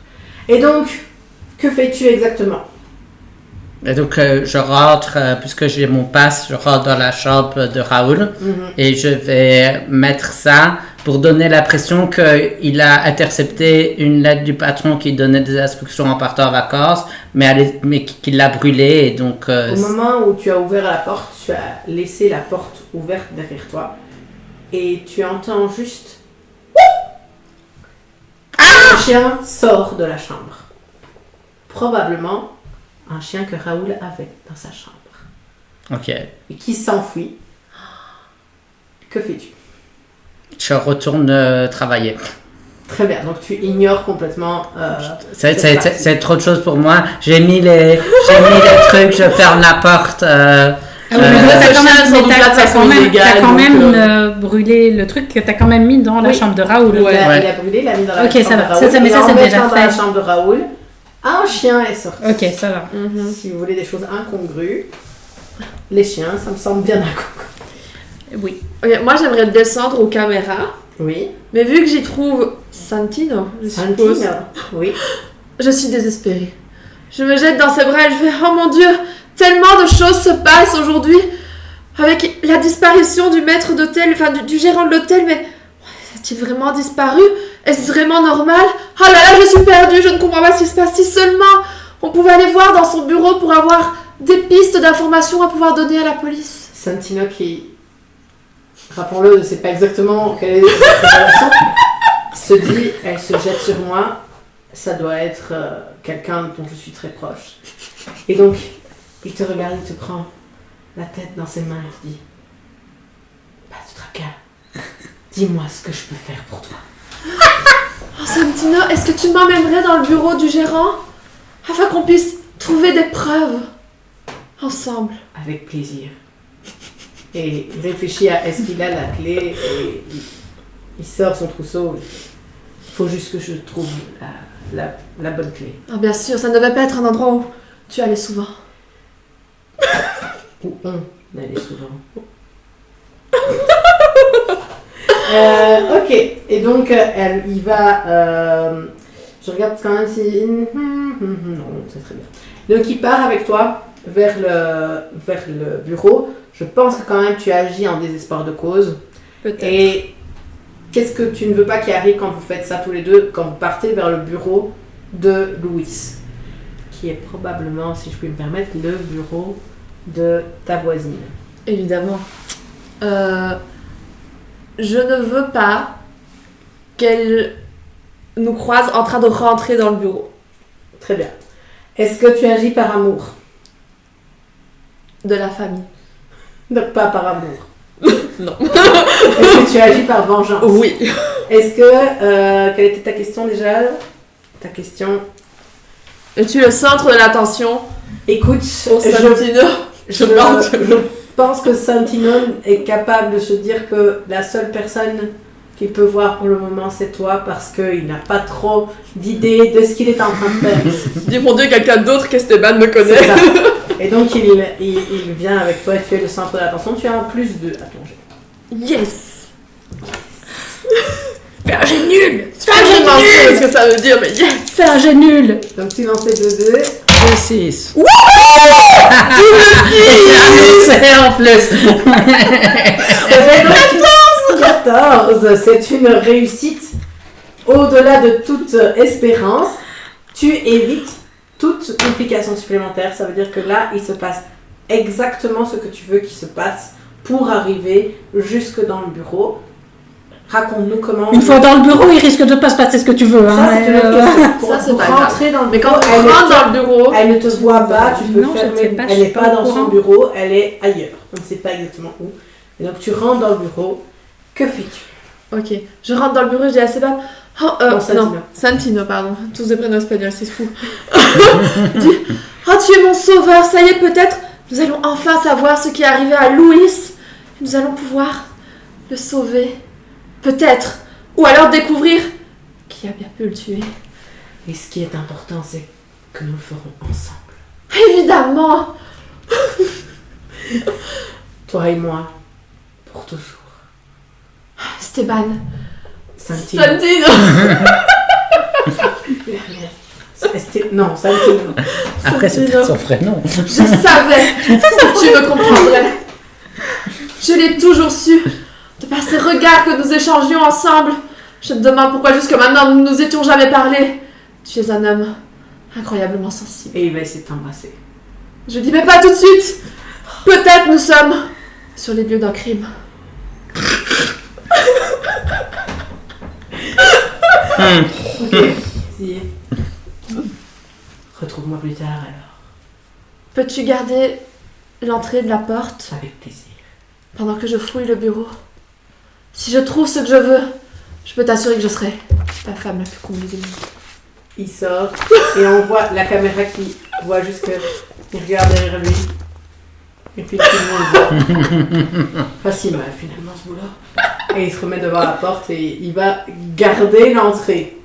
Et donc, que fais-tu exactement? Et donc, je rentre, puisque j'ai mon pass, je rentre dans la chambre de Raoul et je vais mettre ça pour donner l'impression qu'il a intercepté une lettre du patron qui donnait des instructions en partant en vacances, mais qu'il l'a brûlée et donc... Au moment où tu as ouvert la porte, tu as laissé la porte ouverte derrière toi et tu entends juste... Un chien sort de la chambre. Probablement un chien que Raoul avait dans sa chambre Ok. et qui s'enfuit. Que fais-tu? Je retourne travailler. Très bien, donc tu ignores complètement. C'est trop de choses pour moi. J'ai mis les trucs, je ferme la porte. Ah oui, mais t'as quand même brûlé le truc que t'as quand même mis dans la chambre de Raoul. Il a brûlé, il l'a mis dans la chambre de Raoul. Mais ça c'est déjà dans fait. la chambre de Raoul, un chien est sorti. Ok, ça va. Si vous voulez des choses incongrues, les chiens, ça me semble bien incongru. Oui. Ok, moi j'aimerais descendre aux caméras, Oui. mais vu que j'y trouve Santino, je suppose, Oui. je suis désespérée. Je me jette dans ses bras et je fais oh mon Dieu, tellement de choses se passent aujourd'hui avec la disparition du maître d'hôtel, enfin du gérant de l'hôtel, mais a-t-il vraiment disparu? Est-ce vraiment normal? Oh là là, je suis perdue, je ne comprends pas ce qui se passe. Si seulement on pouvait aller voir dans son bureau pour avoir des pistes d'informations à pouvoir donner à la police. Santino qui, rappelons-le, ne sait pas exactement quelle est la relation, se dit, elle se jette sur moi, ça doit être quelqu'un dont je suis très proche. Et donc, il te regarde, il te prend la tête dans ses mains et te dit, pas de tracas, dis-moi ce que je peux faire pour toi. Oh Santino, est-ce que tu m'emmènerais dans le bureau du gérant afin qu'on puisse trouver des preuves ensemble? Avec plaisir. Et il réfléchit à est-ce qu'il a la clé et il sort son trousseau. Il faut juste que je trouve la bonne clé. Ah bien sûr, ça ne devait pas être un endroit où tu allais souvent. Où on allait souvent. Ok, et donc il va. Je regarde quand même si. Non, c'est très bien. Donc il part avec toi vers le bureau. Je pense que quand même tu agis en désespoir de cause. Peut-être. Et qu'est-ce que tu ne veux pas qu'il arrive quand vous faites ça tous les deux, quand vous partez vers le bureau de Louis, qui est probablement, si je puis me permettre, le bureau de ta voisine. Évidemment. Je ne veux pas qu'elle nous croise en train de rentrer dans le bureau. Très bien. Est-ce que tu agis par amour? De la famille. Donc pas par amour. Non. Est-ce que tu agis par vengeance? Oui. Est-ce que... quelle était ta question déjà? Ta question... Es-tu le centre de l'attention Écoute, pour Santino? je pense que Santino est capable de se dire que la seule personne qu'il peut voir pour le moment c'est toi parce qu'il n'a pas trop d'idée de ce qu'il est en train de faire. Dis mon Dieu, quelqu'un d'autre qu'Esteban me connaît. C'est ça. Et donc il vient avec toi et tu es le centre de l'attention. Tu as un +2 à ton jet. Yes. Fais un jet nul. Je sais ce que ça veut dire, mais yes. Fais un jet nul. Donc tu lances les 2 dés. 6. C'est en plus. Ça fait donc 14. C'est une réussite au-delà de toute espérance. Tu évites toute complication supplémentaire. Ça veut dire que là, il se passe exactement ce que tu veux qu'il se passe pour arriver jusque dans le bureau. Raconte-nous comment... Une fois dans le bureau, il risque de pas se passer ce que tu veux. Ça, c'est une autre question. Ça, c'est Pour pas rentrer dans le Mais bureau, quand on rentre dans le bureau... elle ne te voit pas, tu peux Non, je ne sais fermer. pas, je Elle suis n'est pas pas au dans son courant. bureau, elle est ailleurs. On ne sait pas exactement où. Et donc tu rentres dans le bureau. Que fais-tu? Ok, je rentre dans le bureau, je dis à Sébastien... Oh, Non, Santino. non, Santino, pardon. Tous des prénoms espagnols, c'est fou. Il dit, oh, tu es mon sauveur, ça y est, peut-être, nous allons enfin savoir ce qui est arrivé à Louis. Et nous allons pouvoir le sauver. Peut-être. Ou alors découvrir qui a bien pu le tuer. Et ce qui est important, c'est que nous le ferons ensemble. Évidemment. Toi et moi, pour toujours. Esteban. Santino. Santino. Non, Santino. Après, c'est peut-être son vrai nom. Je savais que tu me comprendrais. Je l'ai toujours su. De par ces regards que nous échangions ensemble. Je me demande pourquoi jusque maintenant nous ne nous étions jamais parlé. Tu es un homme incroyablement sensible. Et il va essayer de t'embrasser. Je dis mais pas tout de suite. Peut-être nous sommes sur les lieux d'un crime. Ok. Si. Retrouve-moi plus tard alors. Peux-tu garder l'entrée de la porte Avec plaisir. pendant que je fouille le bureau? Si je trouve ce que je veux, je peux t'assurer que je serai La femme la plus comblée du monde. Il sort et on voit la caméra qui voit juste qu'il regarde derrière lui. Et puis tout le monde voit. Pas si mal finalement ce boulot. Et il se remet devant la porte et il va garder l'entrée.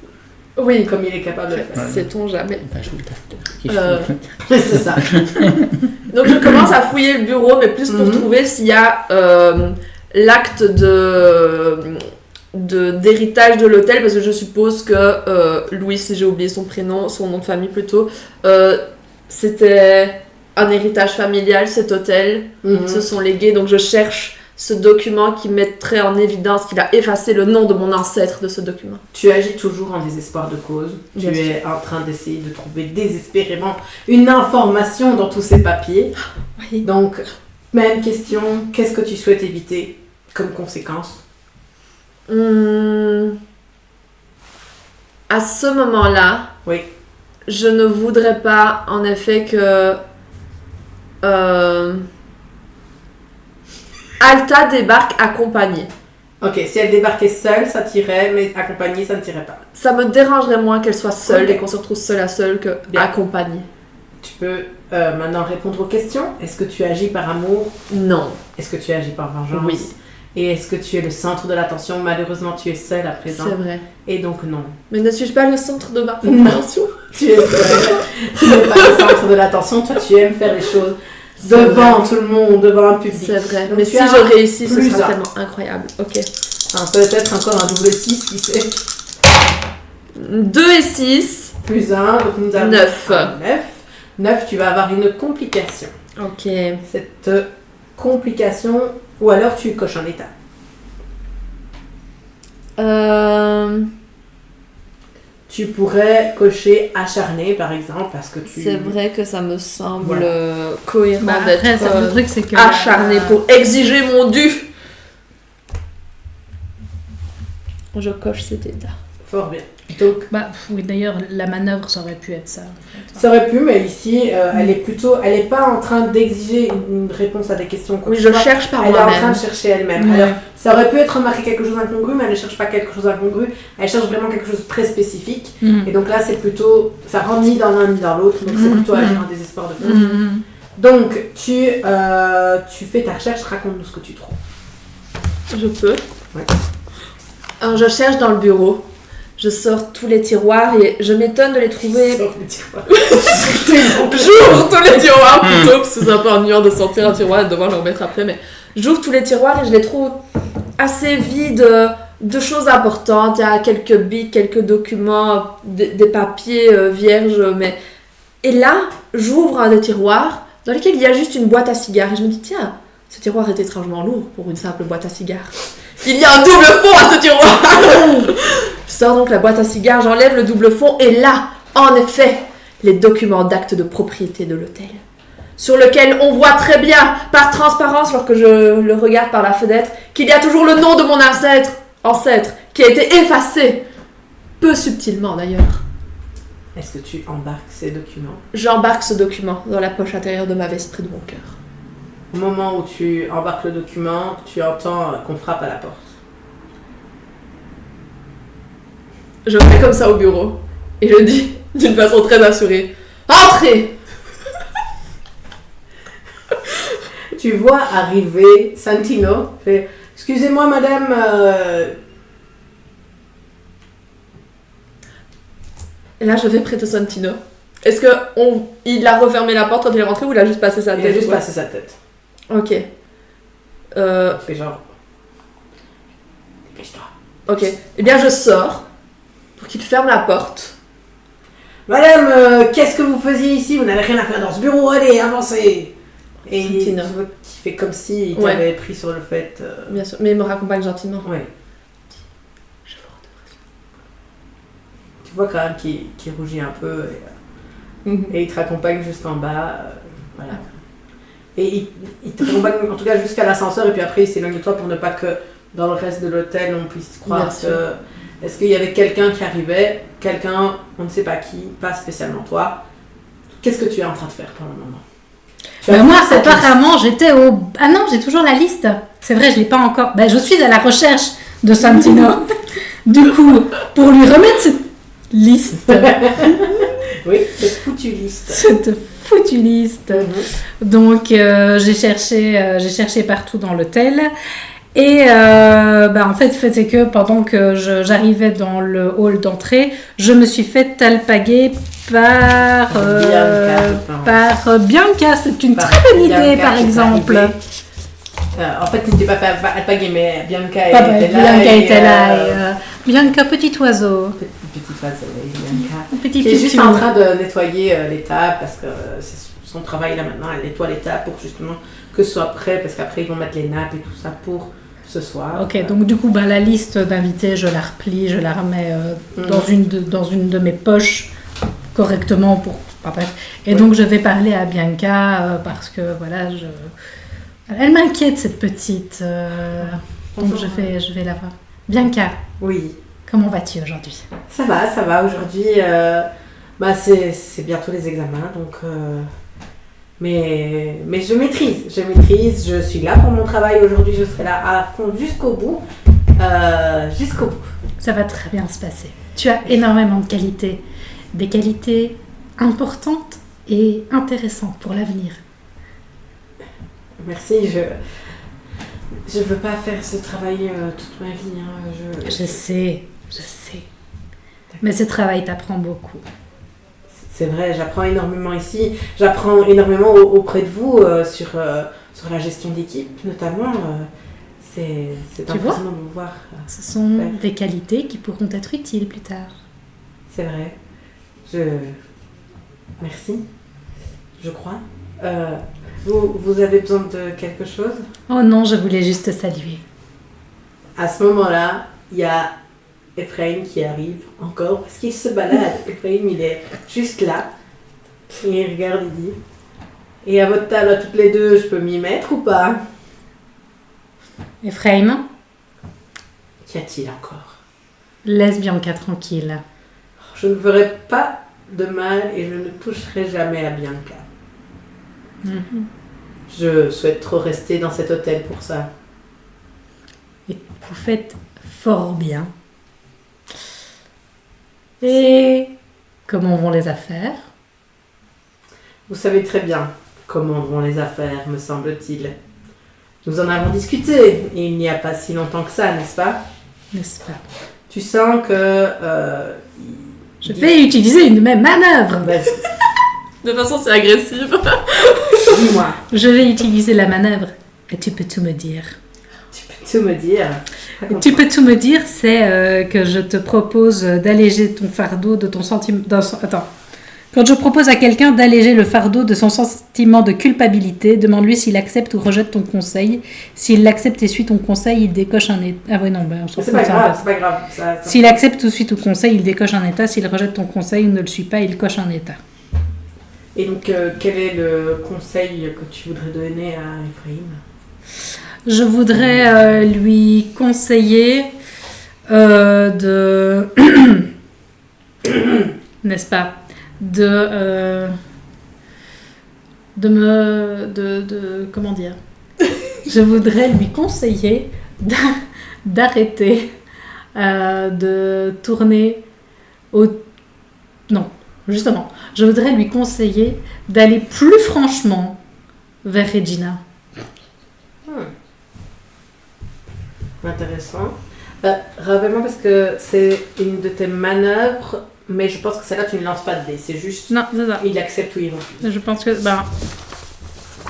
Oui, Comme il est capable de le faire. sait-on jamais. C'est ça. Donc je commence à fouiller le bureau, mais plus pour trouver s'il y a l'acte d'héritage de l'hôtel, parce que je suppose que Louis, si j'ai oublié son prénom, son nom de famille plutôt, c'était un héritage familial, cet hôtel. Ils se sont légués, donc je cherche ce document qui mettrait en évidence qu'il a effacé le nom de mon ancêtre de ce document. Tu agis toujours en désespoir de cause. Bien tu sûr. es en train d'essayer de trouver désespérément une information dans tous ces papiers. Oui. Donc, même question, qu'est-ce que tu souhaites éviter comme conséquence? À ce moment-là, Oui. je ne voudrais pas, en effet, que Alta débarque accompagnée. Ok, si elle débarquait seule, ça tirait, mais accompagnée, ça ne tirait pas. Ça me dérangerait moins qu'elle soit seule Ok. et qu'on se retrouve seule à seule que Bien. accompagnée. Tu peux maintenant répondre aux questions. Est-ce que tu agis par amour? Non. Est-ce que tu agis par vengeance? Oui. Et est-ce que tu es le centre de l'attention? Malheureusement, tu es seule à présent. C'est vrai. Et donc non. Mais ne suis-je pas le centre de ma compréhension? Tu es seule. Tu n'es pas le centre de l'attention. Toi, tu aimes faire les choses devant tout le monde, devant un public. C'est vrai. Donc, Mais tu si as je réussis, ce plus sera un. tellement incroyable. Ok. Peut-être encore un double 6, qui sait. 2 et 6. Plus 1, donc nous avons 9. 9. 9, tu vas avoir une complication. Ok. Cette complication, ou alors tu coches un état. Tu pourrais cocher acharné, par exemple, parce que tu... C'est vrai que ça me semble Voilà. cohérent Bah, après, d'être ça, le truc, c'est que acharné pour exiger mon dû. Je coche cet état. Fort bien. Donc, oui, d'ailleurs, la manœuvre, ça aurait pu être ça. En fait. ça aurait pu, mais ici, elle est pas en train d'exiger une réponse à des questions. quoi Oui, que je ce soit. cherche par Elle est en train moi-même. de chercher elle-même. Ouais. Alors, ça aurait pu être remarqué quelque chose d'incongru, mais elle ne cherche pas quelque chose d'incongru. Elle cherche vraiment quelque chose de très spécifique. Et donc là, c'est plutôt... Ça rentre ni dans l'un ni dans l'autre. Donc c'est plutôt agir en désespoir de cause. Donc, tu fais ta recherche. Raconte-nous ce que tu trouves. Je peux. Ouais. Alors, je cherche dans le bureau. Je sors tous les tiroirs et je m'étonne de les trouver. Sors le tiroir. J'ouvre tous les tiroirs plutôt, parce que c'est un peu ennuyant de sortir un tiroir et de devoir le remettre après, mais j'ouvre tous les tiroirs et je les trouve assez vides de choses importantes. Il y a quelques billes, quelques documents, des papiers vierges, mais... Et là, j'ouvre un des tiroirs dans lequel il y a juste une boîte à cigares et je me dis, tiens, ce tiroir est étrangement lourd pour une simple boîte à cigares. Il y a un double fond à ce tiroir. Je sors donc la boîte à cigares, j'enlève le double fond et là, en effet, les documents d'acte de propriété de l'hôtel, sur lequel on voit très bien, par transparence, lorsque je le regarde par la fenêtre, qu'il y a toujours le nom de mon ancêtre, qui a été effacé, peu subtilement d'ailleurs. Est-ce que tu embarques ces documents? J'embarque ce document dans la poche intérieure de ma veste près de mon cœur. Au moment où tu embarques le document, tu entends qu'on frappe à la porte. Je vais comme ça au bureau et je dis d'une façon très assurée, entrez. Tu vois arriver Santino, fait « Excusez-moi madame, Et là, je vais près de Santino. Est-ce qu'il a refermé la porte quand il est rentré ou il a juste passé sa tête? il a juste ou quoi? passé sa tête. Ok. Il fait genre « Dépêche-toi. Ok. Eh bien, je sors pour qu'il ferme la porte. Madame, qu'est-ce que vous faisiez ici? Vous n'avez rien à faire dans ce bureau, allez, avancez !» Et Santino. tu vois qu'il fait comme si il Ouais. t'avait pris sur le fait... Bien sûr. Mais il me raccompagne gentiment. Ouais. Je vous redevrai. Tu vois quand même qu'il rougit un peu et il te raccompagne jusqu'en bas. Voilà. Et il te raccompagne en tout cas jusqu'à l'ascenseur et puis après il s'éloigne de toi pour ne pas que dans le reste de l'hôtel on puisse croire Bien sûr. que... Est-ce qu'il y avait quelqu'un qui arrivait? Quelqu'un, on ne sait pas qui, pas spécialement toi. Qu'est-ce que tu es en train de faire pour le moment? Tu as Bah, moi, fait cette apparemment, j'étais au... Ah non, j'ai toujours la liste. C'est vrai, je l'ai pas encore... Bah, je suis à la recherche de Santino. Du coup, pour lui remettre cette liste, Oui, cette foutue liste. cette foutue liste, donc j'ai cherché partout dans l'hôtel. Et en fait, c'est que pendant que j'arrivais dans le hall d'entrée, je me suis fait alpaguer par Bianca. C'est une très bonne idée, par exemple. En fait, tu n'étais pas fait alpaguer, mais Bianca était là. Bianca, petit oiseau. Petit oiseau, oui, Bianca. Petit Qui est juste toutou. en train de nettoyer les tables parce que c'est son travail là maintenant. Elle nettoie les tables pour justement que ce soit prêt parce qu'après ils vont mettre les nappes et tout ça pour ce soir. Ok, donc du coup, la liste d'invités, je la replie, je la remets dans une de mes poches correctement pour. Bref. Et donc je vais parler à Bianca parce que voilà, elle m'inquiète cette petite. Donc je vais la voir. Bianca, Oui. comment vas-tu aujourd'hui? Ça va. Aujourd'hui, c'est bientôt les examens, donc. Mais je maîtrise. Je suis là pour mon travail aujourd'hui. Je serai là à fond jusqu'au bout. Ça va très bien se passer. Tu as énormément de qualités. Des qualités importantes et intéressantes pour l'avenir. Merci. Je veux pas faire ce travail toute ma vie. Hein. Je sais. Mais ce travail t'apprend beaucoup. C'est vrai, j'apprends énormément ici. J'apprends énormément auprès de vous sur la gestion d'équipe, notamment. C'est impressionnant de vous voir. Ce sont des qualités qui pourront être utiles plus tard. C'est vrai. Merci, je crois. Vous avez besoin de quelque chose? Oh non, je voulais juste te saluer. À ce moment-là, il y a Ephraim qui arrive encore parce qu'il se balade. Ephraim, il est juste là. Et il regarde, il dit: et à votre table, à toutes les deux, je peux m'y mettre ou pas? Ephraim, Qu'y a-t-il encore? laisse Bianca tranquille. Je ne ferai pas de mal et je ne toucherai jamais à Bianca. Je souhaite trop rester dans cet hôtel pour ça. Et vous faites fort bien. Et comment vont les affaires? Vous savez très bien comment vont les affaires, me semble-t-il. Nous en avons discuté, et il n'y a pas si longtemps que ça, n'est-ce pas? N'est-ce pas? Tu sens que... Je vais utiliser une même manœuvre. Vas-y, De façon, c'est agressive. dis-moi. Je vais utiliser la manœuvre. Et tu peux tout me dire. Tu peux tout me dire? Tu peux tout me dire, c'est que je te propose d'alléger ton fardeau de ton sentiment... Attends. Quand je propose à quelqu'un d'alléger le fardeau de son sentiment de culpabilité, demande-lui s'il accepte ou rejette ton conseil. S'il l'accepte et suit ton conseil, il décoche un état. Ah oui, non, on s'en C'est fout. pas grave. S'il accepte ou suit ton conseil, il décoche un état. S'il rejette ton conseil ou ne le suit pas, il coche un état. Et donc, quel est le conseil que tu voudrais donner à Ephraim? Je voudrais lui conseiller de... N'est-ce pas? Comment dire? Je voudrais lui conseiller d'arrêter de tourner au... Non, justement. Je voudrais lui conseiller d'aller plus franchement vers Regina. Intéressant. Rappelle-moi parce que c'est une de tes manœuvres, mais je pense que celle-là, tu ne lances pas de dés. C'est juste, Non, c'est ça. il accepte ou il refuse. Je pense que...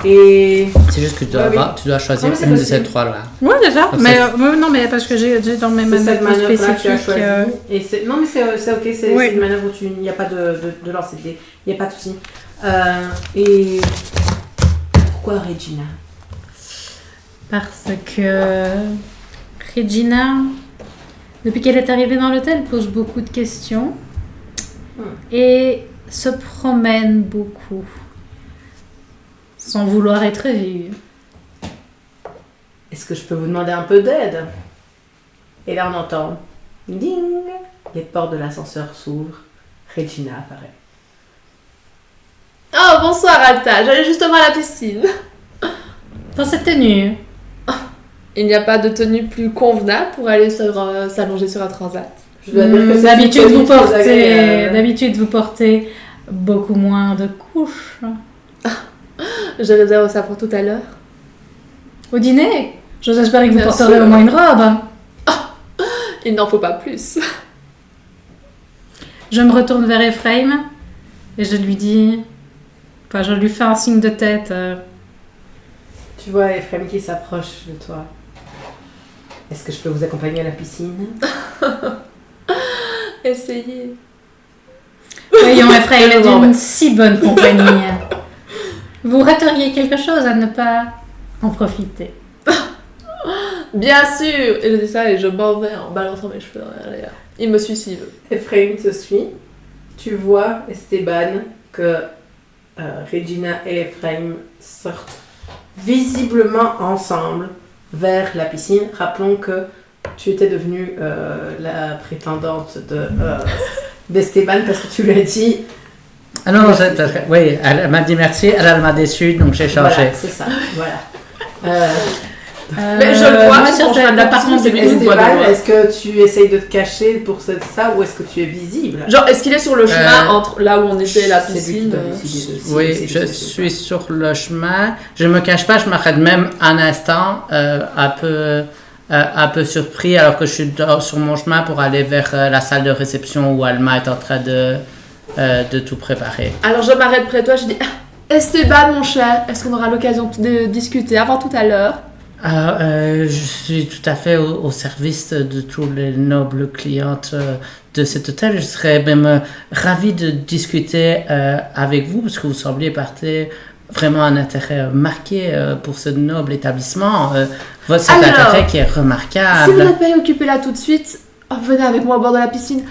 Et... C'est juste que tu dois choisir Non, mais c'est une de possible. ces trois-là. Ouais, déjà. Donc, Mais non, mais parce que j'ai dans mes C'est cette manœuvres manœuvre-là que tu as spécifiques. choisie. Et c'est... Non, mais c'est ok, c'est Oui. une manœuvre où il n'y a pas de lancer de dés. Il n'y a pas de souci. Et... Pourquoi Regina? Parce que Regina, depuis qu'elle est arrivée dans l'hôtel, pose beaucoup de questions et se promène beaucoup, sans vouloir être vue. Est-ce que je peux vous demander un peu d'aide? Et là, on entend ding. Les portes de l'ascenseur s'ouvrent. Regina apparaît. Oh, bonsoir Alta, j'allais justement à la piscine. Dans cette tenue, Il n'y a pas de tenue plus convenable pour aller s'allonger sur un transat. Je dois dire que c'est D'habitude, une vous tenue très portez, agréable. d'habitude, vous portez beaucoup moins de couches. Je réserve ça pour tout à l'heure. Au dîner, j'espère que vous Bien porterez sûr. au moins une robe. Il n'en faut pas plus. Je me retourne vers Ephraim et je lui dis... Enfin, je lui fais un signe de tête. Tu vois Ephraim qui s'approche de toi. Est-ce que je peux vous accompagner à la piscine? Essayez. Voyons, Ephraim est Non, d'une mais- si bonne compagnie. Vous rateriez quelque chose à ne pas en profiter. Bien sûr. Et je dis ça et je m'en vais en balançant mes cheveux en l'air. Il me suit s'il veut. Ephraim te suit. Tu vois, Esteban, que Regina et Ephraim sortent visiblement ensemble vers la piscine. Rappelons que tu étais devenue la prétendante d'Esteban parce que tu lui as dit... Ah non, oui, elle m'a dit merci, elle m'a déçu, donc j'ai changé. Voilà, c'est ça. Voilà. Mais je le vois moi, sur sur mon chemin de la piscine, c'est lui qui me voit de Esteban, loin. est-ce que tu essayes de te cacher pour ça ou est-ce que tu es visible? Genre, est-ce qu'il est sur le chemin entre là où on était et la C'est lui qui piscine doit décider de- Oui, c'est- je c'est- suis sur le chemin. Je me cache pas, je m'arrête même un instant, un peu surpris, alors que je suis sur mon chemin pour aller vers la salle de réception où Alma est en train de tout préparer. Alors je m'arrête près de toi, je dis Esteban mon cher, est-ce qu'on aura l'occasion de discuter avant tout à l'heure? Je suis tout à fait au service de tous les nobles clientes de cet hôtel. Je serais même ravi de discuter avec vous parce que vous sembliez porter vraiment un intérêt marqué pour ce noble établissement. Cet Alors, intérêt qui est Si vous remarquable. n'êtes pas occupé là tout de suite, venez avec moi au bord de la piscine.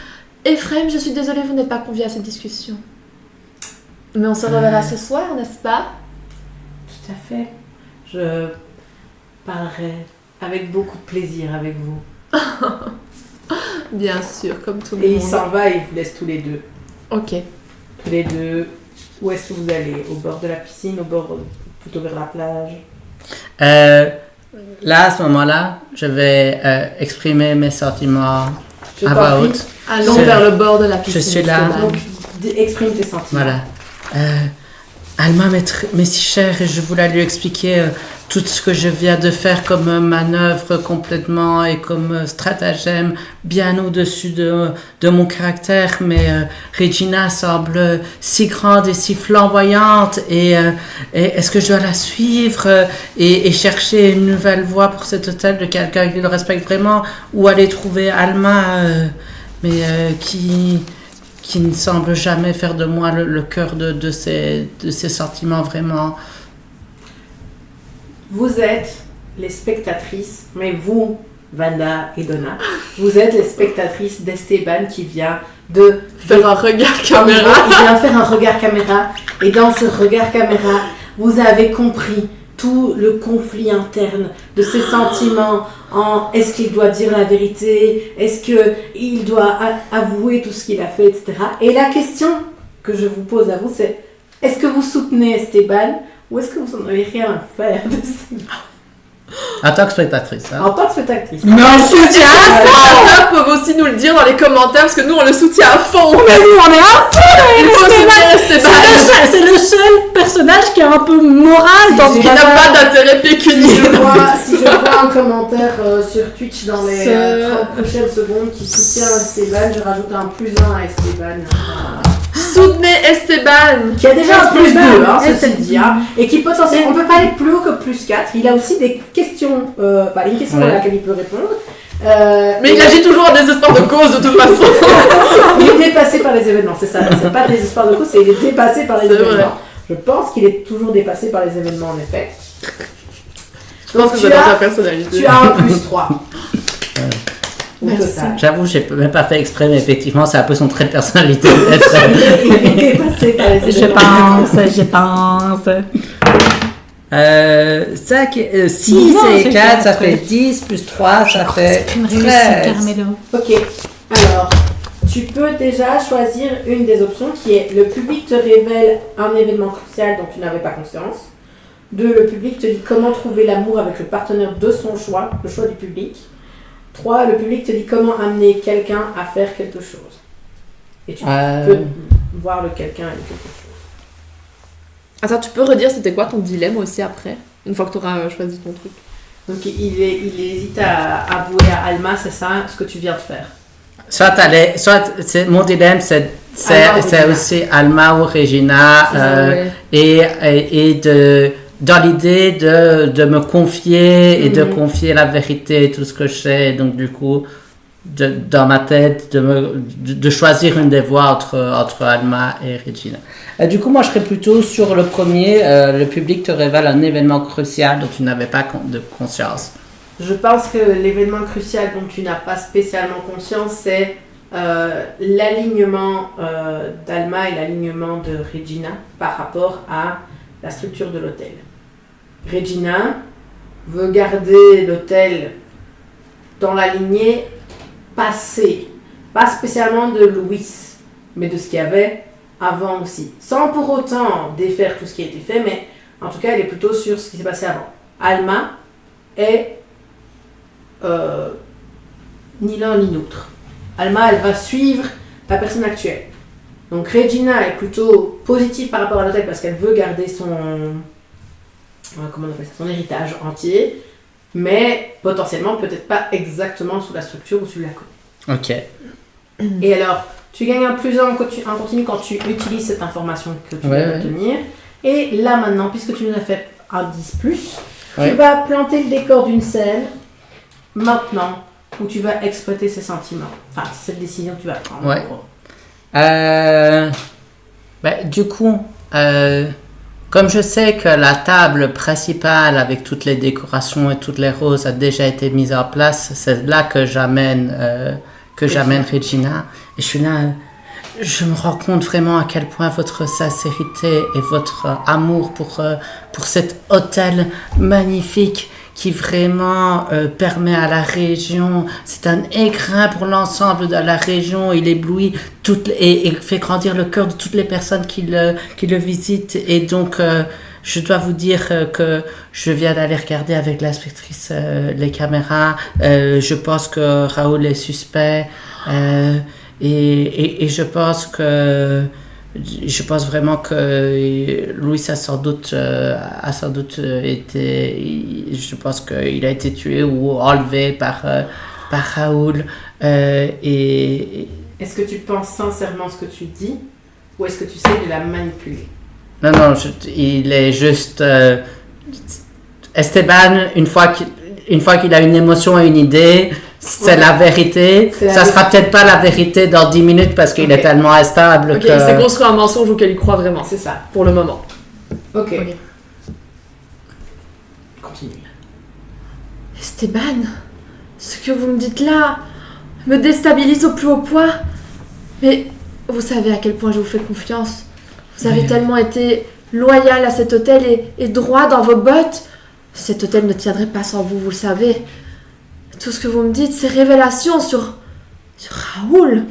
Ephraim, je suis désolée, vous n'êtes pas convié à cette discussion. Mais on se reverra ce soir, n'est-ce pas? Tout à fait. Je parlerai avec beaucoup de plaisir avec vous. Bien sûr, comme tout le Et il monde. s'en va et il vous laisse tous les deux. Ok. Tous les deux. Où est-ce que vous allez? Au bord de la piscine, plutôt vers la plage? Là, à ce moment-là, je vais exprimer mes sentiments Je à t'en voix prie. haute. Allons Je- vers le bord de la piscine. suis là. Esteban. Donc, exprime tes sentiments. Voilà. Alma m'est si chère et je voulais lui expliquer tout ce que je viens de faire comme manœuvre complètement et comme stratagème bien au-dessus de mon caractère. Mais Regina semble si grande et si flamboyante et est-ce que je dois la suivre et chercher une nouvelle voie pour cet hôtel de quelqu'un qui le respecte vraiment ou aller trouver Alma qui ne semble jamais faire de moi le cœur de ses sentiments vraiment. Vous êtes les spectatrices, mais vous, Vanda et Donna, vous êtes les spectatrices d'Esteban qui vient de Faire un regard caméra. Il vient faire un regard caméra. Et dans ce regard caméra, vous avez compris tout le conflit interne de ses sentiments en est-ce qu'il doit dire la vérité, est-ce qu'il doit avouer tout ce qu'il a fait, etc. Et la question que je vous pose à vous, c'est est-ce que vous soutenez Esteban ou est-ce que vous n'en avez rien à faire d'Esteban En tant que spectatrice. Hein. en tant que spectatrice? Mais on le soutient à fond. Les peuvent aussi nous le dire dans les commentaires parce que nous on le soutient à fond. Mais nous on est à fond. Il faut soutenir Esteban. C'est le seul personnage qui est un peu moral dans Si Qui n'a pas d'intérêt pécuniaire. Si je vois un commentaire sur Twitch dans les 30 prochaines secondes qui soutient Esteban, je rajoute un +1 à Esteban. Soutenez Esteban. Qui a déjà un +2, hein, ceci Esteban. dit, hein, et qui potentiellement, on peut pas aller plus haut que +4. Il a aussi des questions, une question à Ouais. laquelle il peut répondre. Mais il agit toujours en désespoir de cause de toute façon. Il est dépassé par les événements, c'est ça. C'est pas des histoires de cause, c'est il est dépassé par les C'est événements. vrai. Je pense qu'il est toujours dépassé par les événements, en effet. Je pense que tu c'est dans as- ta personnalité. Tu as un +3. Au Merci. total. J'avoue, j'ai même pas fait exprès, mais effectivement, c'est un peu son trait de personnalité. Il est dépassé par les événements. je pense. 6 Non, et c'est 4, ça quatre. fait 10, plus 3, ça fait C'est une réussite, 13. Carmelo. Ok, alors, tu peux déjà choisir une des options qui est le public te révèle un événement crucial dont tu n'avais pas conscience. 2, le public te dit comment trouver l'amour avec le partenaire de son choix, le choix du public. 3, le public te dit comment amener quelqu'un à faire quelque chose. Et tu peux voir le quelqu'un et quelque chose. Attends, tu peux redire c'était quoi ton dilemme aussi après, une fois que tu auras choisi ton truc? Donc il hésite à avouer à Alma, c'est ça, ce que tu viens de faire. Soit mon dilemme, c'est aussi Alma ou Regina, et dans l'idée de me confier et de confier la vérité et tout ce que je sais. Donc du coup, dans ma tête, de choisir une des voies entre Alma et Regina. Du coup, moi, je serais plutôt sur le premier. Le public te révèle un événement crucial dont tu n'avais pas de conscience. Je pense que l'événement crucial dont tu n'as pas spécialement conscience, c'est l'alignement d'Alma et l'alignement de Regina par rapport à la structure de l'hôtel. Regina veut garder l'hôtel dans la lignée passée, pas spécialement de Louis, mais de ce qu'il y avait avant aussi, sans pour autant défaire tout ce qui a été fait, mais en tout cas elle est plutôt sur ce qui s'est passé avant. Alma est ni l'un ni l'autre. Alma, elle va suivre la personne actuelle. Donc Regina est plutôt positive par rapport à l'hôtel parce qu'elle veut garder son héritage entier, mais potentiellement peut-être pas exactement sous la structure où tu la connais. Ok. Et alors, tu gagnes un plus en continu quand tu utilises cette information que tu viens d'obtenir. Et là maintenant, puisque tu nous as fait un 10+, tu vas planter le décor d'une scène maintenant où tu vas exploiter ces sentiments. Enfin, c'est cette décision que tu vas prendre. Ouais. Du coup, comme je sais que la table principale avec toutes les décorations et toutes les roses a déjà été mise en place, c'est là que j'amène Regina. Et je suis là, je me rends compte vraiment à quel point votre sincérité et votre amour pour cet hôtel magnifique qui vraiment permet à la région, c'est un écrin pour l'ensemble de la région, il éblouit et fait grandir le cœur de toutes les personnes qui le visitent. Et donc, je dois vous dire que je viens d'aller regarder avec l'inspectrice les caméras. Je pense que Raoul est suspect et je pense vraiment que Louis a sans doute été, je pense qu'il a été tué ou enlevé par Raoul. Est-ce que tu penses sincèrement ce que tu dis ou est-ce que tu sais de la manipuler? Non, il est juste Esteban, une fois qu'il a une émotion et une idée, c'est la vérité. Ça sera peut-être pas la vérité dans 10 minutes parce qu'il est tellement instable que... il s'est construit un mensonge auquel il croit vraiment. C'est ça, pour le moment. Ok. Continue. Esteban, ce que vous me dites là me déstabilise au plus haut point. Mais vous savez à quel point je vous fais confiance. Vous avez tellement été loyal à cet hôtel et droit dans vos bottes. Cet hôtel ne tiendrait pas sans vous, vous le savez. Tout ce que vous me dites, ces révélations sur Raoul.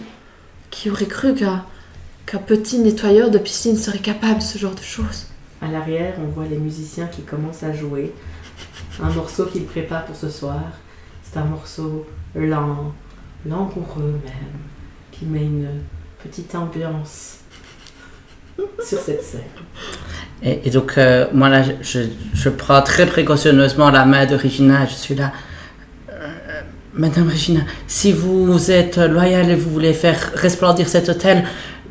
Qui aurait cru qu'un petit nettoyeur de piscine serait capable de ce genre de choses? À l'arrière, on voit les musiciens qui commencent à jouer. Un morceau qu'ils préparent pour ce soir. C'est un morceau lent, langoureux même, qui met une petite ambiance sur cette scène. Et donc, moi là, je prends très précautionneusement la main de Regina. Je suis là. Madame Regina, si vous êtes loyale et vous voulez faire resplendir cet hôtel,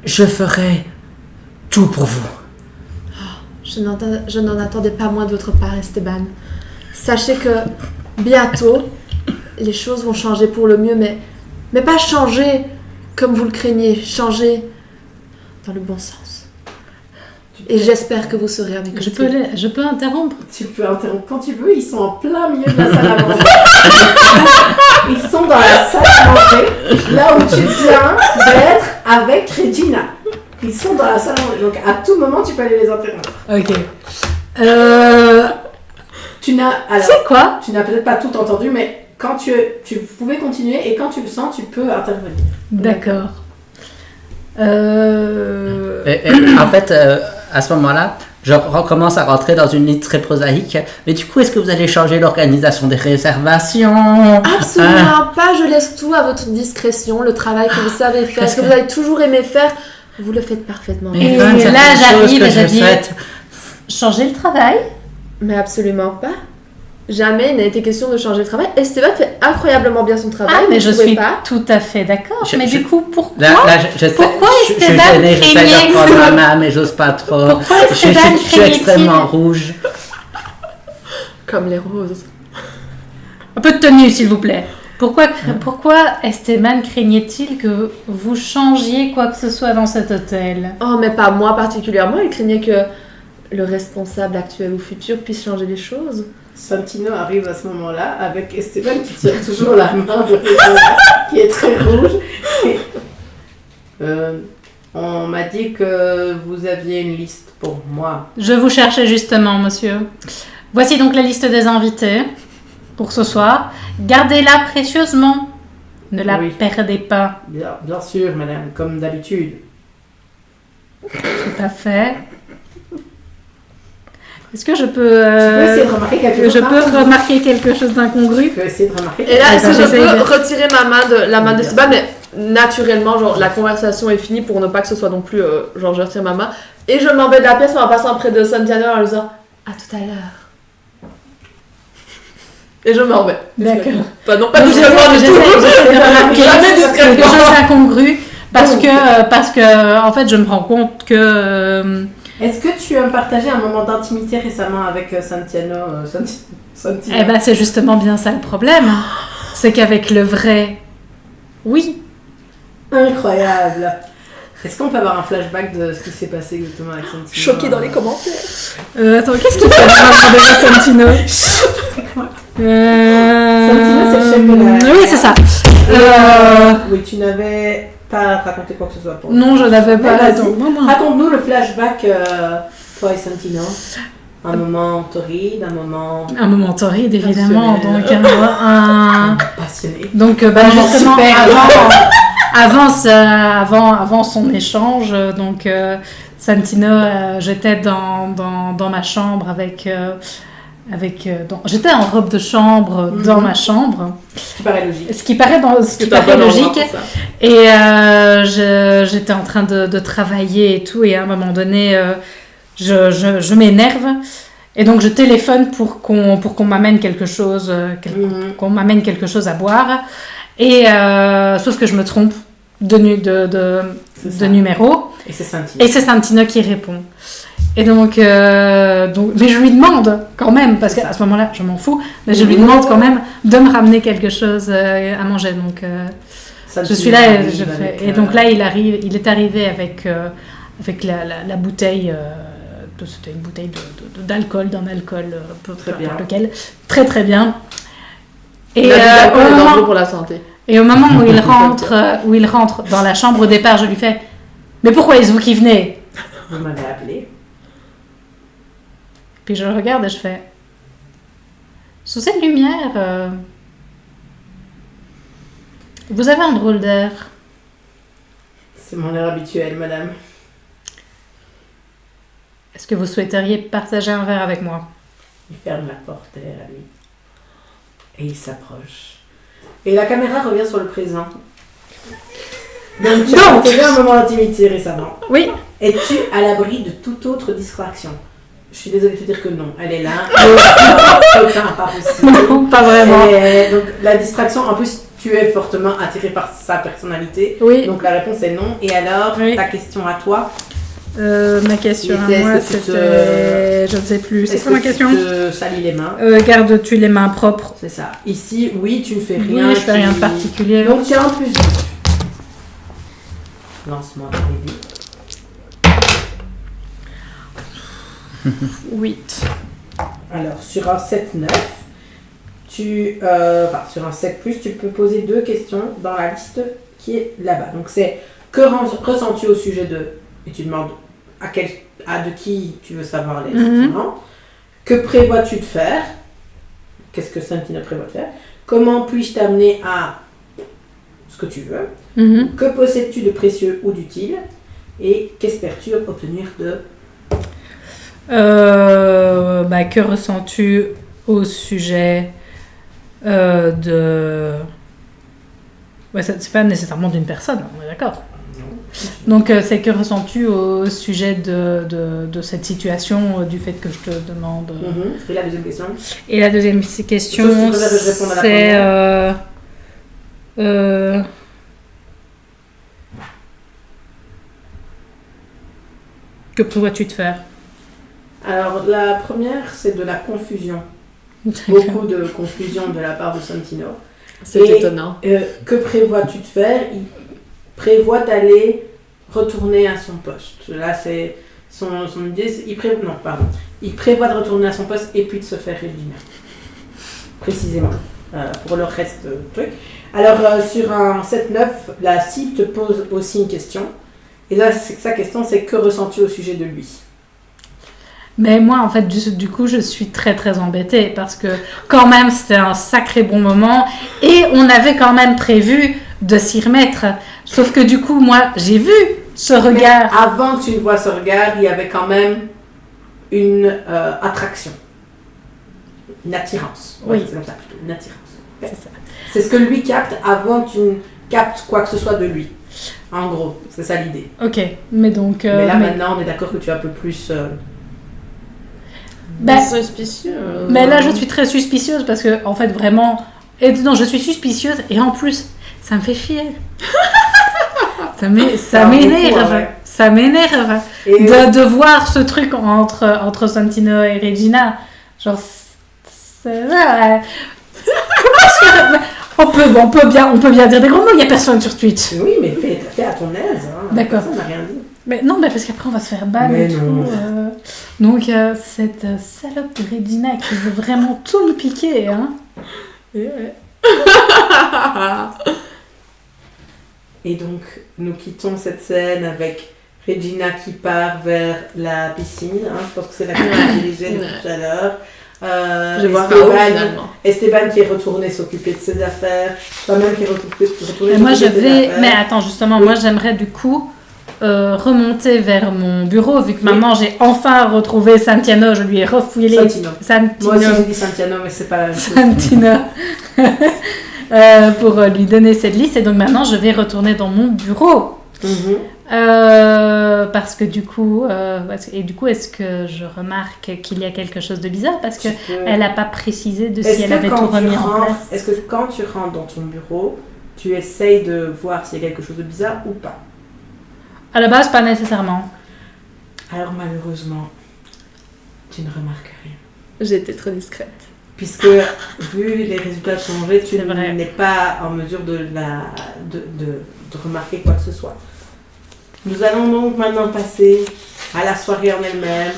je ferai tout pour vous. Je n'en attendais pas moins de votre part, Esteban. Sachez que bientôt, les choses vont changer pour le mieux, mais pas changer comme vous le craignez, changer dans le bon sens. Et j'espère que vous serez avec Je peux interrompre? Tu peux interrompre quand tu veux, ils sont en plein milieu de la salle à manger. Ils sont dans la salle à manger, là où tu viens d'être avec Regina. Ils sont dans la salle à manger, donc à tout moment tu peux aller les interrompre. Ok. C'est quoi? Tu n'as peut-être pas tout entendu, mais quand tu pouvais continuer et quand tu le sens, tu peux intervenir. D'accord. En fait, à ce moment-là, je recommence à rentrer dans une ligne très prosaïque. Mais du coup, est-ce que vous allez changer l'organisation des réservations? Absolument pas, je laisse tout à votre discrétion, le travail que vous savez faire, ce que vous avez toujours aimé faire, vous le faites parfaitement. Et là, j'arrive et je dis, changer le travail? Mais absolument pas. Jamais il n'a été question de changer le travail. Esteban fait incroyablement bien son travail. Mais je suis pas. tout à fait d'accord. Mais du coup, pourquoi pourquoi Esteban j'essaie de prendre ma main, mais j'ose pas trop. Pourquoi Je suis extrêmement rouge. Comme les roses. Un peu de tenue, s'il vous plaît. Pourquoi Esteban craignait-il que vous changiez quoi que ce soit dans cet hôtel? Oh, mais pas moi particulièrement. Il craignait que le responsable actuel ou futur puisse changer les choses. Santino arrive à ce moment-là avec Esteban qui tient toujours la main de Regina, qui est très rouge. Et, on m'a dit que vous aviez une liste pour moi. Je vous cherchais justement, monsieur. Voici donc la liste des invités pour ce soir. Gardez-la précieusement. Ne la perdez pas. Bien sûr, madame, comme d'habitude. Tout à fait. Est-ce que je peux... tu peux essayer de remarquer quelque chose remarquer quelque chose d'incongru? Tu peux essayer de remarquer. Et là, est-ce que je peux retirer la main de Esteban, mais naturellement, genre, la conversation est finie pour ne pas que ce soit non plus, genre, je retire ma main. Et je m'en vais de la pièce en passant près de Santiano en lui disant à tout à l'heure. Et je m'en vais. D'accord. Pas discrètement du tout. J'essaie de remarquer Jamais discrètement. quelque chose d'incongru parce que, en fait, je me rends compte que... Est-ce que tu as partagé un moment d'intimité récemment avec Santino? Eh ben, c'est justement bien ça le problème. C'est qu'avec le vrai... Oui. Incroyable. Est-ce qu'on peut avoir un flashback de ce qui s'est passé exactement avec Santino? Choqué dans les commentaires. Attends, qu'est-ce qu'il fait déjà Santino? Santino, c'est le chef de la... Oui, c'est ça. Oui, tu n'avais pas raconté quoi que ce soit pour nous. Non, je n'avais pas. Raconte-nous le flashback, toi et Santino. Un moment torride, un moment torride, évidemment. Donc, passionné. Donc, justement, avant son échange, donc Santino, j'étais dans ma chambre j'étais en robe de chambre dans ma chambre. Ce qui paraît logique. Ce qui paraît logique. Et j'étais en train de travailler et tout. Et à un moment donné, je m'énerve. Et donc, je téléphone pour qu'on m'amène quelque chose, qu'on m'amène quelque chose à boire. Et sauf que je me trompe de numéro. Et c'est Santino. Et c'est Santino qui répond. Et donc, mais je lui demande quand même, parce qu'à ce moment-là, je m'en fous, mais je lui demande quand même de me ramener quelque chose à manger. Donc, je suis là et je fais. Et donc là, il est arrivé avec la bouteille. C'était une bouteille d'alcool, d'un alcool très bien. Lequel, très très bien. Et l'alcool est dangereux pour la santé. Et au moment où il rentre dans la chambre au départ, je lui fais: mais pourquoi est-ce vous qui venez? Vous m'avez appelé. Puis je le regarde et je fais: sous cette lumière, vous avez un drôle d'air. C'est mon air habituel, madame. Est-ce que vous souhaiteriez partager un verre avec moi? Il ferme la porte derrière lui. Et il s'approche. Et la caméra revient sur le présent. Donc, tu as partagé un moment d'intimité récemment. Oui. Es-tu à l'abri de toute autre distraction? Je suis désolée de te dire que non. Elle est là. Aucun, pas possible. Non, pas vraiment. Et donc, la distraction, en plus, tu es fortement attiré par sa personnalité. Oui. Donc, la réponse est non. Et alors, ta question à toi? Ma question à moi, c'était... Je ne sais plus. C'est quoi ma question? Tu te salis les mains. Gardes-tu les mains propres? C'est ça. Ici, oui, tu ne fais rien. Oui, je fais rien de particulier. Donc, tu as un plus. Lance-moi les dés. 8. Alors, sur un 7-9, sur un 7+, tu peux poser 2 questions dans la liste qui est là-bas. Donc, c'est que ressens-tu au sujet de... Et tu demandes de qui tu veux savoir les sentiments. Que prévois-tu de faire? Qu'est-ce que Santino prévoit de faire? Comment puis-je t'amener à ce que tu veux? Que possèdes-tu de précieux ou d'utile? Et qu'espères-tu obtenir de Que ressens-tu au sujet de... Ouais, c'est pas nécessairement d'une personne, on est d'accord. Donc, c'est que ressens-tu au sujet de cette situation, du fait que je te demande... Et la deuxième question? Et la deuxième question, Sauf si tu préfères que je réponde à la c'est... que prévois-tu de faire? Alors, la première, c'est de la confusion. Beaucoup de confusion de la part de Santino. C'est étonnant. Que prévois-tu de faire? Il prévoit d'aller retourner à son poste. Là, c'est son idée. Il prévoit de retourner à son poste et puis de se faire Regina. Précisément. Pour le reste du truc. Alors, sur un 7-9, la cible te pose aussi une question. Et là, sa question, c'est que ressens-tu au sujet de lui? Mais moi, en fait, du coup, je suis très, très embêtée parce que quand même, c'était un sacré bon moment et on avait quand même prévu de s'y remettre. Sauf que du coup, moi, j'ai vu ce regard. Mais avant que tu ne vois ce regard, il y avait quand même une attraction. Une attirance. Oui. C'est comme ça plutôt, une attirance. C'est ça. C'est ce que lui capte avant que tu ne captes quoi que ce soit de lui. En gros, c'est ça l'idée. Ok, mais donc... mais là, maintenant, on est d'accord que tu es un peu plus... Suspicieux. Mais là, je suis très suspicieuse parce que, en fait, vraiment... Non, je suis suspicieuse et en plus, ça me fait chier. ça m'énerve. Ouais. Ça m'énerve Et de voir ce truc entre Santino et Regina. Genre, c'est... Comment se faire... On peut bien dire des gros mots, il n'y a personne sur Twitch. Oui, mais fais à ton aise. Hein. D'accord. Ça, on n'a rien dit. Mais non, mais parce qu'après on va se faire ban Mais et non. tout. Donc cette salope de Regina qui veut vraiment tout me piquer, hein. Et ouais. Et donc, nous quittons cette scène avec Regina qui part vers la piscine. Hein. Je pense que c'est la qui m'a dirigée depuis tout à l'heure. Je vois finalement. Esteban qui est retourné s'occuper de ses affaires. Toi-même qui est retourné Et moi s'occuper de tes affaires. Mais attends, justement, moi j'aimerais du coup remonter vers mon bureau, vu que maintenant j'ai enfin retrouvé Santino, je lui ai refouillé les... Moi aussi j'ai dit Santino, mais c'est pas la même chose. Santino. Pour lui donner cette liste, et donc maintenant je vais retourner dans mon bureau. Parce que du coup, est-ce que je remarque qu'il y a quelque chose de bizarre parce que elle n'a pas précisé de si elle avait tout remis en place. Est-ce que quand tu rentres dans ton bureau, tu essayes de voir s'il y a quelque chose de bizarre ou pas? À la base, pas nécessairement. Alors malheureusement, tu ne remarques rien. J'ai été trop discrète. Puisque, vu les résultats changés, tu n'es pas en mesure de remarquer quoi que ce soit. Nous allons donc maintenant passer à la soirée en elle-même.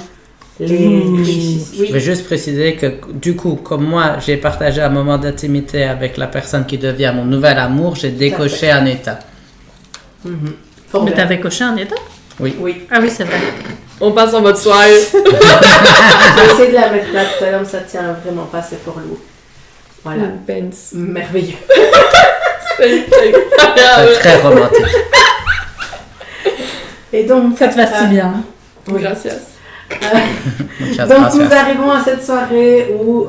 Je vais juste préciser que, du coup, comme moi, j'ai partagé un moment d'intimité avec la personne qui devient mon nouvel amour, j'ai décoché un état. Mais t'avais coché un état? Oui. Ah oui, c'est vrai. On passe en mode soirée. J'ai essayé de la mettre là tout à l'heure, mais ça tient vraiment pas, c'est pour lourd. Voilà. Benz. Merveilleux. C'est C'est très romantique. Et donc, ça te va si bien. Oui. Gracias. Donc nous arrivons à cette soirée où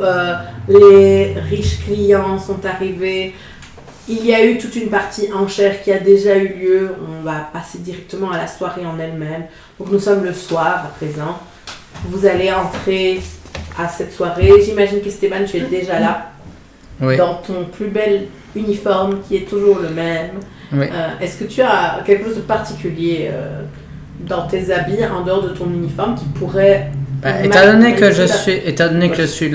les riches clients sont arrivés. Il y a eu toute une partie enchère qui a déjà eu lieu. On va passer directement à la soirée en elle-même. Donc nous sommes le soir à présent. Vous allez entrer à cette soirée. J'imagine qu'Esteban, tu es déjà là. Oui. Dans ton plus bel uniforme qui est toujours le même. Oui. Est-ce que tu as quelque chose de particulier dans tes habits en dehors de ton uniforme qui pourrait... étant donné que je suis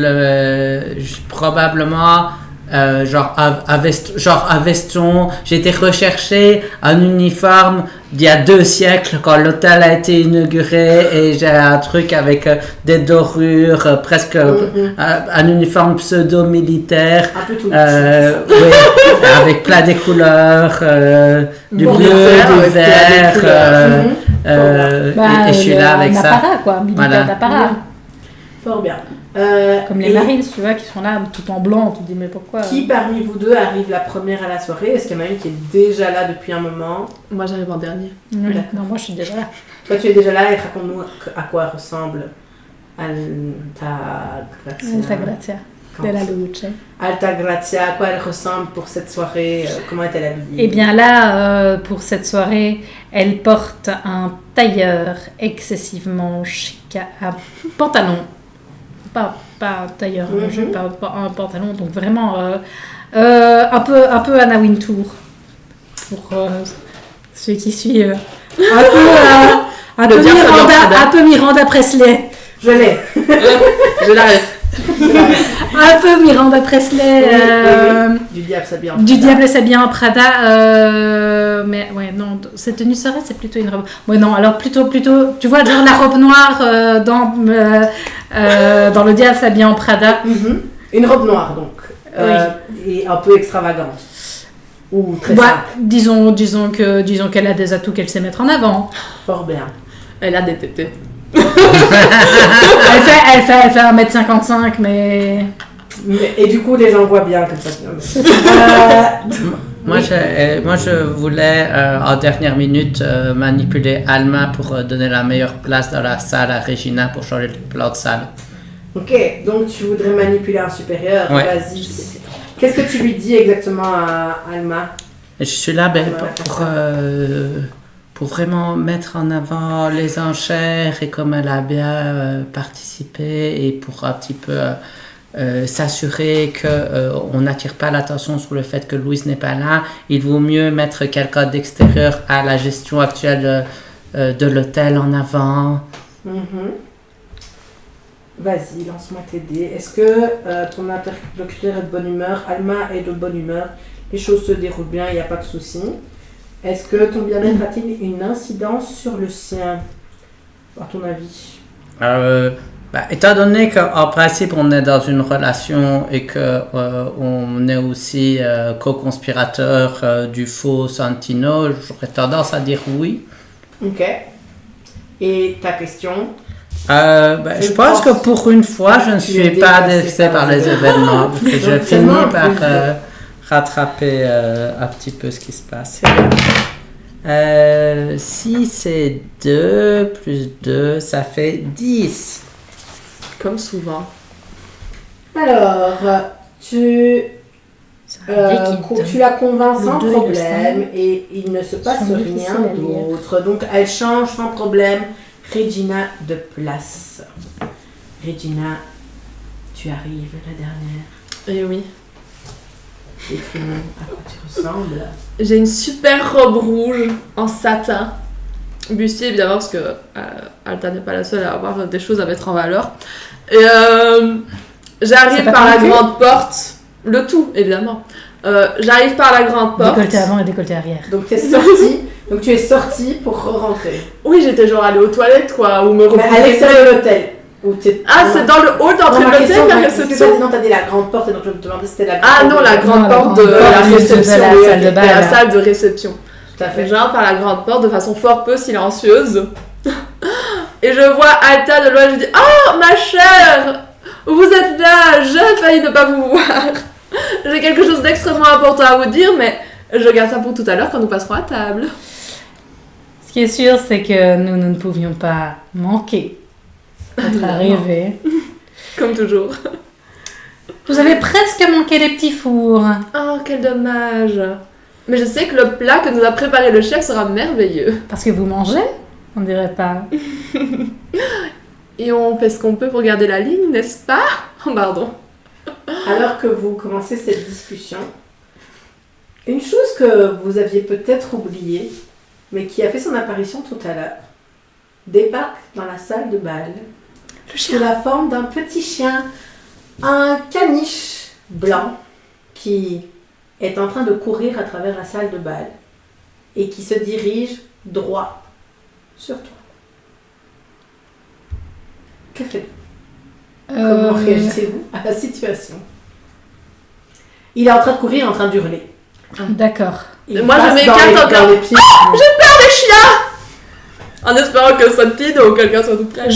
probablement à veston, j'ai été rechercher un uniforme d'il y a 2 siècles quand l'hôtel a été inauguré et j'ai un truc avec des dorures, presque un uniforme pseudo-militaire. Un peu tout oui, avec plein de couleurs, du bleu, du vert. Et je suis là avec ça. Apparat, quoi, militaire d'apparat. Fort bien. Comme les Marines, tu vois, qui sont là tout en blanc. Tu te dis, mais pourquoi Qui parmi vous deux arrive la première à la soirée? Est-ce qu'il y en a une qui est déjà là depuis un moment? Moi, j'arrive en dernier. Oui. Non, moi, je suis déjà là. Toi, tu es déjà là et raconte-nous à quoi ressemble Alta Grazia de la Luce. Alta Grazia, à quoi elle ressemble pour cette soirée? Comment est-elle habillée? Eh bien là, pour cette soirée, elle porte un tailleur excessivement chic à pantalon. Pas tailleur, pas un pantalon, donc vraiment un peu Anna Wintour. Pour ceux qui suivent. Un peu Miranda Presley. Je l'ai. Je l'arrête. Un peu Miranda Presley. Oui. Du diable s'habille en Prada. Mais ouais, non, cette tenue soirée, c'est plutôt une robe. Ouais, non, alors plutôt, tu vois, genre la robe noire dans le diable s'habille en Prada. Mm-hmm. Une robe noire, donc. Et un peu extravagante. Ou très simple. Disons qu'elle a des atouts qu'elle sait mettre en avant. Fort bien. Elle a des tétés. Elle fait 1m55, mais... Et du coup, les gens voient bien comme ça. Moi, je voulais, en dernière minute, manipuler Alma pour donner la meilleure place dans la salle à Regina pour changer le plan de salle. Ok, donc tu voudrais manipuler un supérieur. Ouais. Vas-y. Qu'est-ce que tu lui dis exactement à Alma? Et je suis là pour vraiment mettre en avant les enchères et comme elle a bien participé et pour un petit peu s'assurer qu'on n'attire pas l'attention sur le fait que Louise n'est pas là. Il vaut mieux mettre quelqu'un d'extérieur à la gestion actuelle de l'hôtel en avant. Mm-hmm. Vas-y, lance-moi tes dés. Est-ce que ton interlocuteur est de bonne humeur? Alma est de bonne humeur. Les choses se déroulent bien, il n'y a pas de souci. Est-ce que ton bien-être a-t-il une incidence sur le sien, à ton avis? Étant donné qu'en principe on est dans une relation et qu'on est aussi co-conspirateur du faux Santino, j'aurais tendance à dire oui. Ok. Et ta question? Je pense que pour une fois, je ne suis pas dépassé par les événements. Parce que je finis par rattraper un petit peu ce qui se passe. Si c'est 2 plus 2, ça fait 10. Comme souvent. Alors, tu la convaincs sans problème et il ne se passe rien d'autre. Donc, elle change sans problème Regina de place. Regina, tu arrives, la dernière. Eh oui. Décris-nous à quoi tu ressembles. J'ai une super robe rouge en satin. Bustier, évidemment, parce que Alta n'est pas la seule à avoir des choses à mettre en valeur. Et j'arrive par la grande porte. Le tout, évidemment. J'arrive par la grande porte. Décolleté avant et décolleté arrière. Donc, tu es sortie pour rentrer. Oui, j'étais genre allée aux toilettes, quoi, ou me reposer. Mais à l'extérieur de l'hôtel. C'est dans le hall d'entrée de l'hôtel, la réception. Non, t'as dit la grande porte, et donc je me demandais si c'était la grande porte. La grande porte de la réception. De la salle de réception. Tout à fait. J'entre par la grande porte de façon fort peu silencieuse. Et je vois Alta de loin, je dis « Oh, ma chère, vous êtes là, j'ai failli ne pas vous voir. J'ai quelque chose d'extrêmement important à vous dire, mais je garde ça pour tout à l'heure quand nous passerons à table. » Ce qui est sûr, c'est que nous ne pouvions pas manquer votre arrivée. Comme toujours. Vous avez presque manqué les petits fours. Oh, quel dommage. Mais je sais que le plat que nous a préparé le chef sera merveilleux. Parce que vous mangez? On dirait pas. Et on fait ce qu'on peut pour garder la ligne, n'est-ce pas? Oh, pardon. Alors que vous commencez cette discussion, une chose que vous aviez peut-être oubliée, mais qui a fait son apparition tout à l'heure, débarque dans la salle de bal sous la forme d'un petit chien, un caniche blanc qui est en train de courir à travers la salle de bal et qui se dirige droit sur toi. Que faites-vous? Comment réagissez-vous à la situation? Il est en train de courir, en train d'hurler. D'accord. Moi je m'écarte encore. Ah, j'ai peur des chiens! En espérant que Santino ou quelqu'un soit tout près.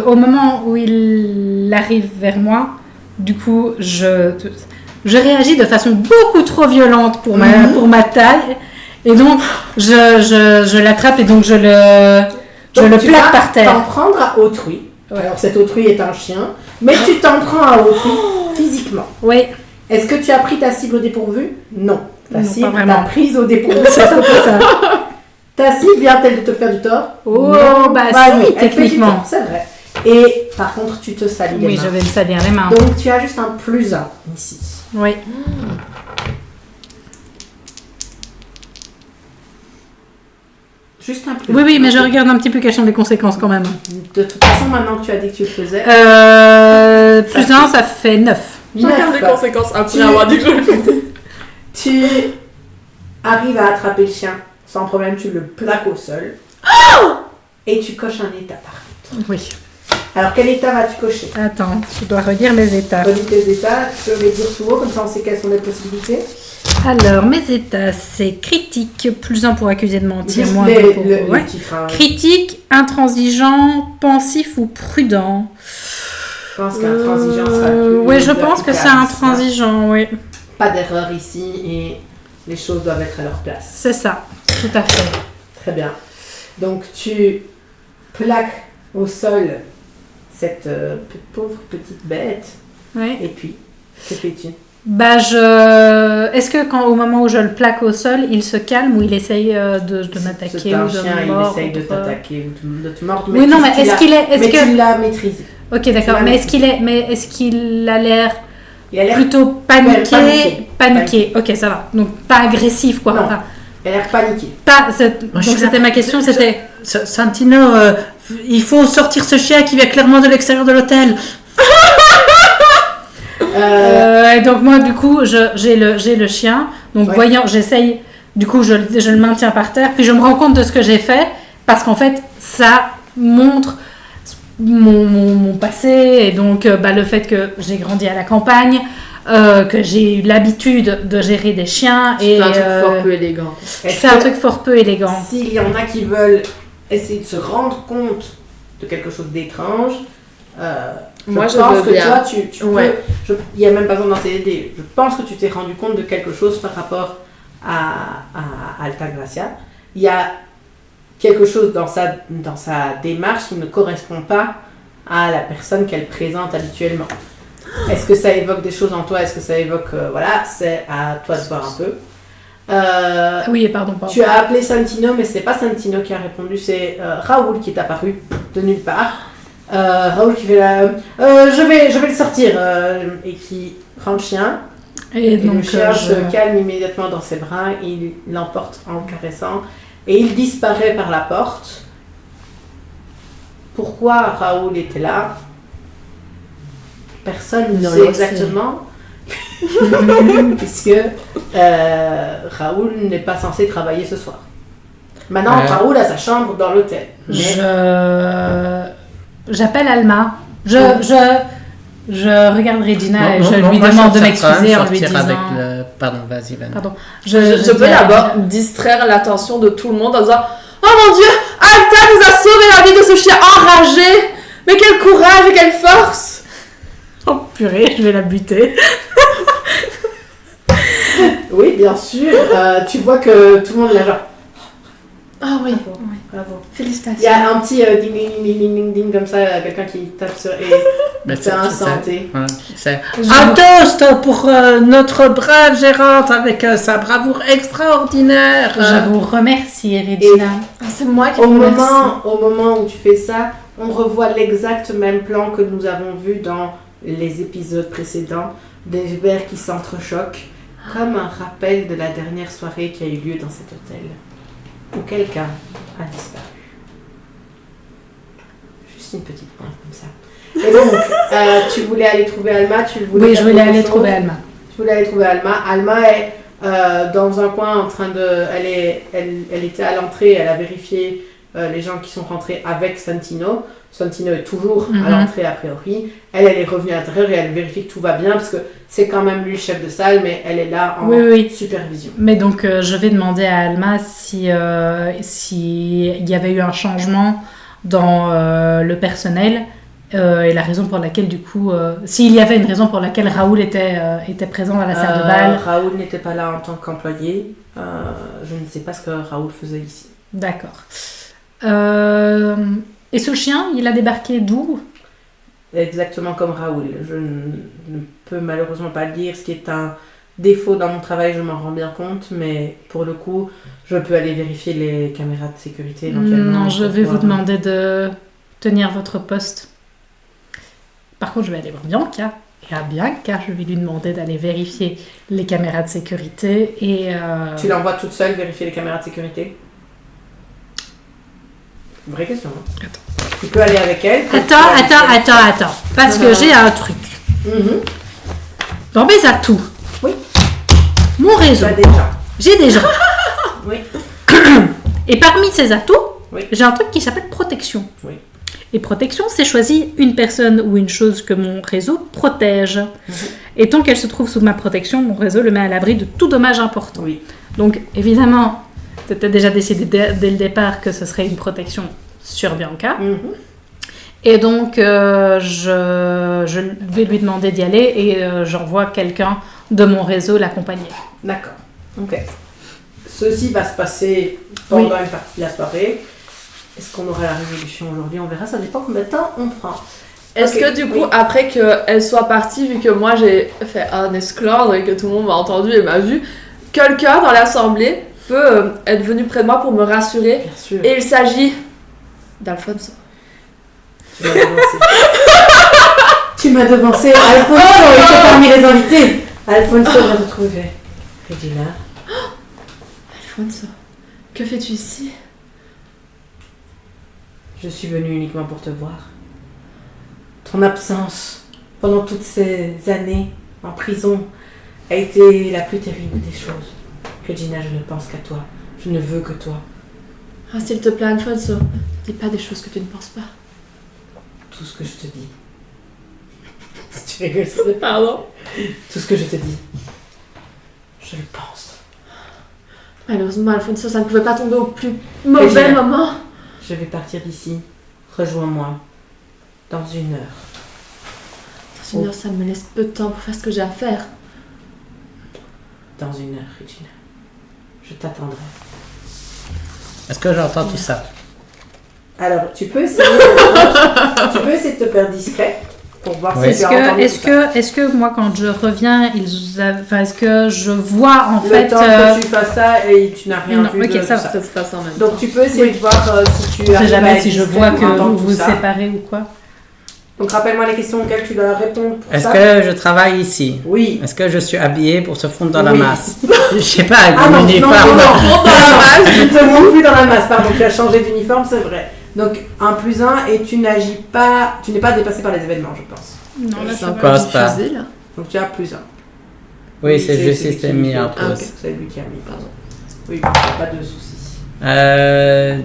Au moment où il arrive vers moi, du coup, je réagis de façon beaucoup trop violente pour ma taille. Et donc, je l'attrape et donc je Je Donc, le tu plaque vas par terre. t'en prendre à autrui. Ouais. Alors cet autrui est un chien, mais tu t'en prends à autrui physiquement. Oui, Est-ce que tu as pris ta cible au dépourvu? Non. Ta Non, pas cible vraiment. t'a prise au dépourvu. c'est un peu ça. Ta cible vient-elle de te faire du tort? Oh, Non. bah si, oui, elle fait du techniquement. tort, c'est vrai. Et par contre, tu te salis les Oui, mains. je vais me salir les mains. Donc tu as juste un +1 ici. Oui. Juste un +1. Oui, mais je regarde un petit peu quelles sont les conséquences quand même. De toute façon, maintenant que tu as dit que tu le faisais, Plus 1, ça fait 9. Je regarde les 9. conséquences après Tu- avoir dit que je le faisais. Tu arrives à attraper le chien sans problème, tu le plaques au sol. Et tu coches un état par contre. Oui. Alors quel état vas-tu cocher? Attends, je dois redire mes étapes. Redis tes états, tu peux les dire tout haut, comme ça on sait quelles sont les possibilités. Alors, mes états, c'est critique, plus 1 pour accuser de mentir, Juste moins les, 2 pour... les ouais. titres. Hein. Critique, intransigeant, pensif ou prudent. Je pense qu'intransigeant sera plus... Oui, je pense que c'est intransigeant, oui. Pas d'erreur ici et les choses doivent être à leur place. C'est ça, tout à fait. Très bien. Donc tu plaques au sol cette pauvre petite bête Oui. et puis que fais-tu? Bah, Est-ce que au moment où je le plaque au sol, il se calme ou il essaye de m'attaquer C'est un ou de chien, me il mordre essaye de ou- t'attaquer ou de te mordre. Oui, non, mais tu est-ce l'as- qu'il est... Est-ce mais que... tu l'as maîtrisé. Ok, d'accord, Tu l'as mais est-ce qu'il a l'air Il a l'air, plutôt paniqué? Paniqué. Ok, ça va. Donc, pas agressif, quoi. Non. Enfin, il a l'air paniqué. donc, c'était ma question, c'était... Santino, il faut sortir ce chien qui vient clairement de l'extérieur de l'hôtel. Et donc moi du coup j'ai le chien, donc Ouais. voyant, j'essaye, du coup je le maintiens par terre, puis je me rends compte de ce que j'ai fait, parce qu'en fait ça montre mon passé, et donc le fait que j'ai grandi à la campagne, que j'ai eu l'habitude de gérer des chiens, et C'est un truc fort peu élégant. c'est un truc fort peu élégant. S'il y en a qui veulent essayer de se rendre compte de quelque chose d'étrange, Moi, je pense veux que bien. toi, tu Ouais. peux... Il n'y a même pas besoin d'en aider. Je pense que tu t'es rendu compte de quelque chose par rapport à Altagracia. Il y a quelque chose dans sa démarche qui ne correspond pas à la personne qu'elle présente habituellement. Est-ce que ça évoque des choses en toi? Est-ce que ça évoque... voilà, c'est à toi de voir un peu. Oui, pardon. Tu as appelé Santino, mais c'est pas Santino qui a répondu, c'est Raoul qui est apparu de nulle part. Raoul qui fait je vais le sortir et qui prend le chien. Et Et le donc chien se calme immédiatement dans ses bras, il l'emporte en le caressant et il disparaît par la porte. Pourquoi Raoul était là? Personne ne Non, sait on exactement. Puisque Raoul n'est pas censé travailler ce soir. Maintenant, Raoul a sa chambre dans l'hôtel. Mais j'appelle Alma. Je regarde Regina et Non, je non, lui moi, demande je de trouve ça m'excuser en sortir lui disant... avec le... Pardon, vas-y, Ben. Pardon. Je dis peux à d'abord Regina- distraire l'attention de tout le monde en disant « Oh mon Dieu, Alta nous a sauvé la vie de ce chien enragé! Mais quel courage et quelle force! Oh purée, je vais la buter. oui, bien sûr. Tu vois que tout le monde l'a genre. Ah oui, Bravo. Il félicitations. y a un petit ding ding ding ding ding ding comme ça, quelqu'un qui tape sur et Mais c'est un santé. Voilà, c'est un toast pour notre brave gérante avec sa bravoure extraordinaire. Je vous remercie, Regina. Ah, c'est moi qui Au vous remercie. moment où tu fais ça, on revoit l'exact même plan que nous avons vu dans les épisodes précédents, des verres qui s'entrechoquent, comme un rappel de la dernière soirée qui a eu lieu dans cet hôtel, où quelqu'un a disparu. Juste une petite pointe comme ça. Et donc, tu voulais aller trouver Alma, tu voulais Oui, je faire voulais autre aller chose. trouver Alma. Tu voulais aller trouver Alma. Alma est dans un coin en train de... Elle était à l'entrée, elle a vérifié les gens qui sont rentrés avec Santino. Santino est toujours à l'entrée a priori. Elle est revenue à l'intérieur et elle vérifie que tout va bien parce que c'est quand même lui le chef de salle, mais elle est là en Oui. supervision. Mais donc, je vais demander à Alma si il y avait eu un changement dans le personnel et la raison pour laquelle, du coup, s'il y avait une raison pour laquelle Raoul était présent à la salle de bal. Raoul n'était pas là en tant qu'employé. Je ne sais pas ce que Raoul faisait ici. D'accord. Et ce chien, il a débarqué d'où? Exactement comme Raoul. Je ne peux malheureusement pas le dire, ce qui est un défaut dans mon travail, je m'en rends bien compte, mais pour le coup, je peux aller vérifier les caméras de sécurité éventuellement. Non, je vais vous demander de tenir votre poste. Par contre, je vais aller voir Bianca. Et à Bianca, je vais lui demander d'aller vérifier les caméras de sécurité et... Tu l'envoies toute seule vérifier les caméras de sécurité? Vraie question. Hein. Attends. Tu peux aller avec elle. Attends. Parce que j'ai un truc. Dans mes atouts. Oui. Mon réseau. Bah, déjà. J'ai des gens. Oui. Et parmi ces atouts, Oui. j'ai un truc qui s'appelle protection. Oui. Et protection, c'est choisir une personne ou une chose que mon réseau protège. Et tant qu'elle se trouve sous ma protection, mon réseau le met à l'abri de tout dommage important. Oui. Donc, évidemment, c'était déjà décidé dès le départ que ce serait une protection sur Bianca. Et donc, je vais lui demander d'y aller et j'envoie quelqu'un de mon réseau l'accompagner. D'accord. Ok. Ceci va se passer pendant une partie de la soirée. Est-ce qu'on aura la résolution aujourd'hui? On verra, ça dépend combien de temps on prend. Est-ce que du coup, après qu'elle soit partie, vu que moi j'ai fait un esclandre et que tout le monde m'a entendu et m'a vu, quelqu'un dans l'assemblée peut être venu près de moi pour me rassurer? Bien sûr. Et il s'agit d'Alfonso. Tu m'as devancé. Tu m'as devancé. Alfonso était parmi les invités. Alfonso va te trouver. Regina. Alfonso, que fais-tu ici? Je suis venue uniquement pour te voir. Ton absence pendant toutes ces années en prison a été la plus terrible des choses. Regina, je ne pense qu'à toi. Je ne veux que toi. Ah, s'il te plaît, Alfonso, dis pas des choses que tu ne penses pas. Tout ce que je te dis. Tu rigoles, c'est Pardon? tout ce que je te dis. Je le pense. Malheureusement, Alfonso, ça ne pouvait pas tomber au plus mauvais Regina. moment. Je vais partir d'ici. Rejoins-moi. Dans 1 heure. Dans 1 heure, ça me laisse peu de temps pour faire ce que j'ai à faire. Dans 1 heure, Regina. Je t'attendrai. Est-ce que j'entends tout ça? Alors, tu peux essayer de te faire discret pour voir Oui. si tu as entendu tout ça. Est-ce que moi, quand je reviens, est-ce que je vois en Le fait... temps que tu fasses ça et tu n'as rien Non, vu ok, de ça tout va. Ça se passe en même temps. Donc tu peux essayer de voir si tu Je sais arrives à jamais être si je discret vois pour que entendre vous tout vous ça. séparez ou quoi. Donc rappelle-moi les questions auxquelles tu dois répondre pour Est-ce ça. que je travaille ici? Oui. Est-ce que je suis habillé pour se fondre dans la Oui. masse? Je sais pas, avec Ah mon non, uniforme. dans la masse. Je te montre plus dans la masse, pardon, tu as changé d'uniforme, c'est vrai. Donc 1+1 et tu n'agis pas, tu n'es pas dépassé par les événements, je pense. Non, là, C'est ça un va. peu Pense pas. diffusé, là. Donc tu as +1. Oui, c'est lui juste qui système mis en fait. pause. Ok, c'est lui qui a mis, pardon. Oui, pas de soucis.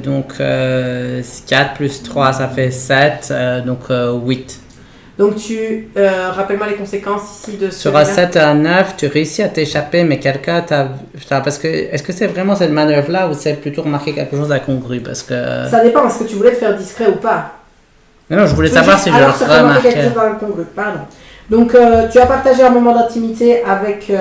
Donc 4 plus 3 ça fait 7, donc 8. Donc tu rappelle-moi les conséquences ici de ce. Sur un 7 et un 9, tu réussis à t'échapper, mais quelqu'un t'a... Parce que, est-ce que c'est vraiment cette manœuvre-là ou c'est plutôt remarqué quelque chose d'incongru? Parce que... Ça dépend, est-ce que tu voulais te faire discret ou pas? Non, je voulais savoir si je alors, ça peut marquer quelque remarquais. chose d'incongru, pardon. Donc tu as partagé un moment d'intimité avec...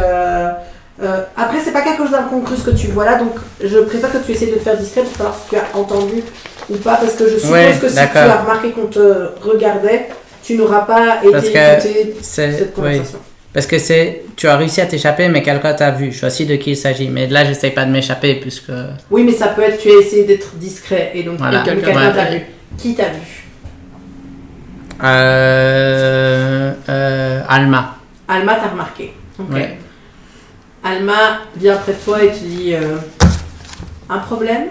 après, c'est pas quelque chose d'incongru ce que tu vois là, donc je préfère que tu essaies de te faire discret pour savoir si tu as entendu ou pas, parce que je suppose Ouais, que si tu d'accord. as remarqué qu'on te regardait, tu n'auras pas Parce été que écouté c'est... cette Oui. conversation. Parce que c'est... Tu as réussi à t'échapper, mais quelqu'un t'a vu. Je sais de qui il s'agit. Mais là, j'essaie pas de m'échapper, puisque... Oui, mais ça peut être tu as essayé d'être discret et donc Voilà. quelqu'un Ouais. t'a vu. Qui t'a vu? Alma. Alma t'a remarqué. Ok. Ouais. Alma vient près de toi et te dit un problème?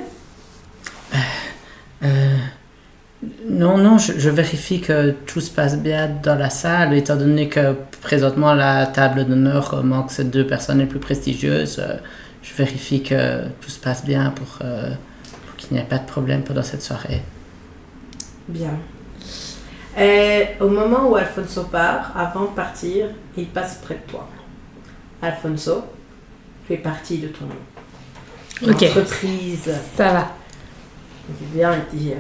Non, je vérifie que tout se passe bien dans la salle, étant donné que présentement la table d'honneur manque ces 2 personnes les plus prestigieuses. Je vérifie que tout se passe bien pour qu'il n'y ait pas de problème pendant cette soirée. Bien. Et au moment où Alfonso part, avant de partir, il passe près de toi. Alfonso fait partie de ton Ok. entreprise. Ça va. Il vient et dit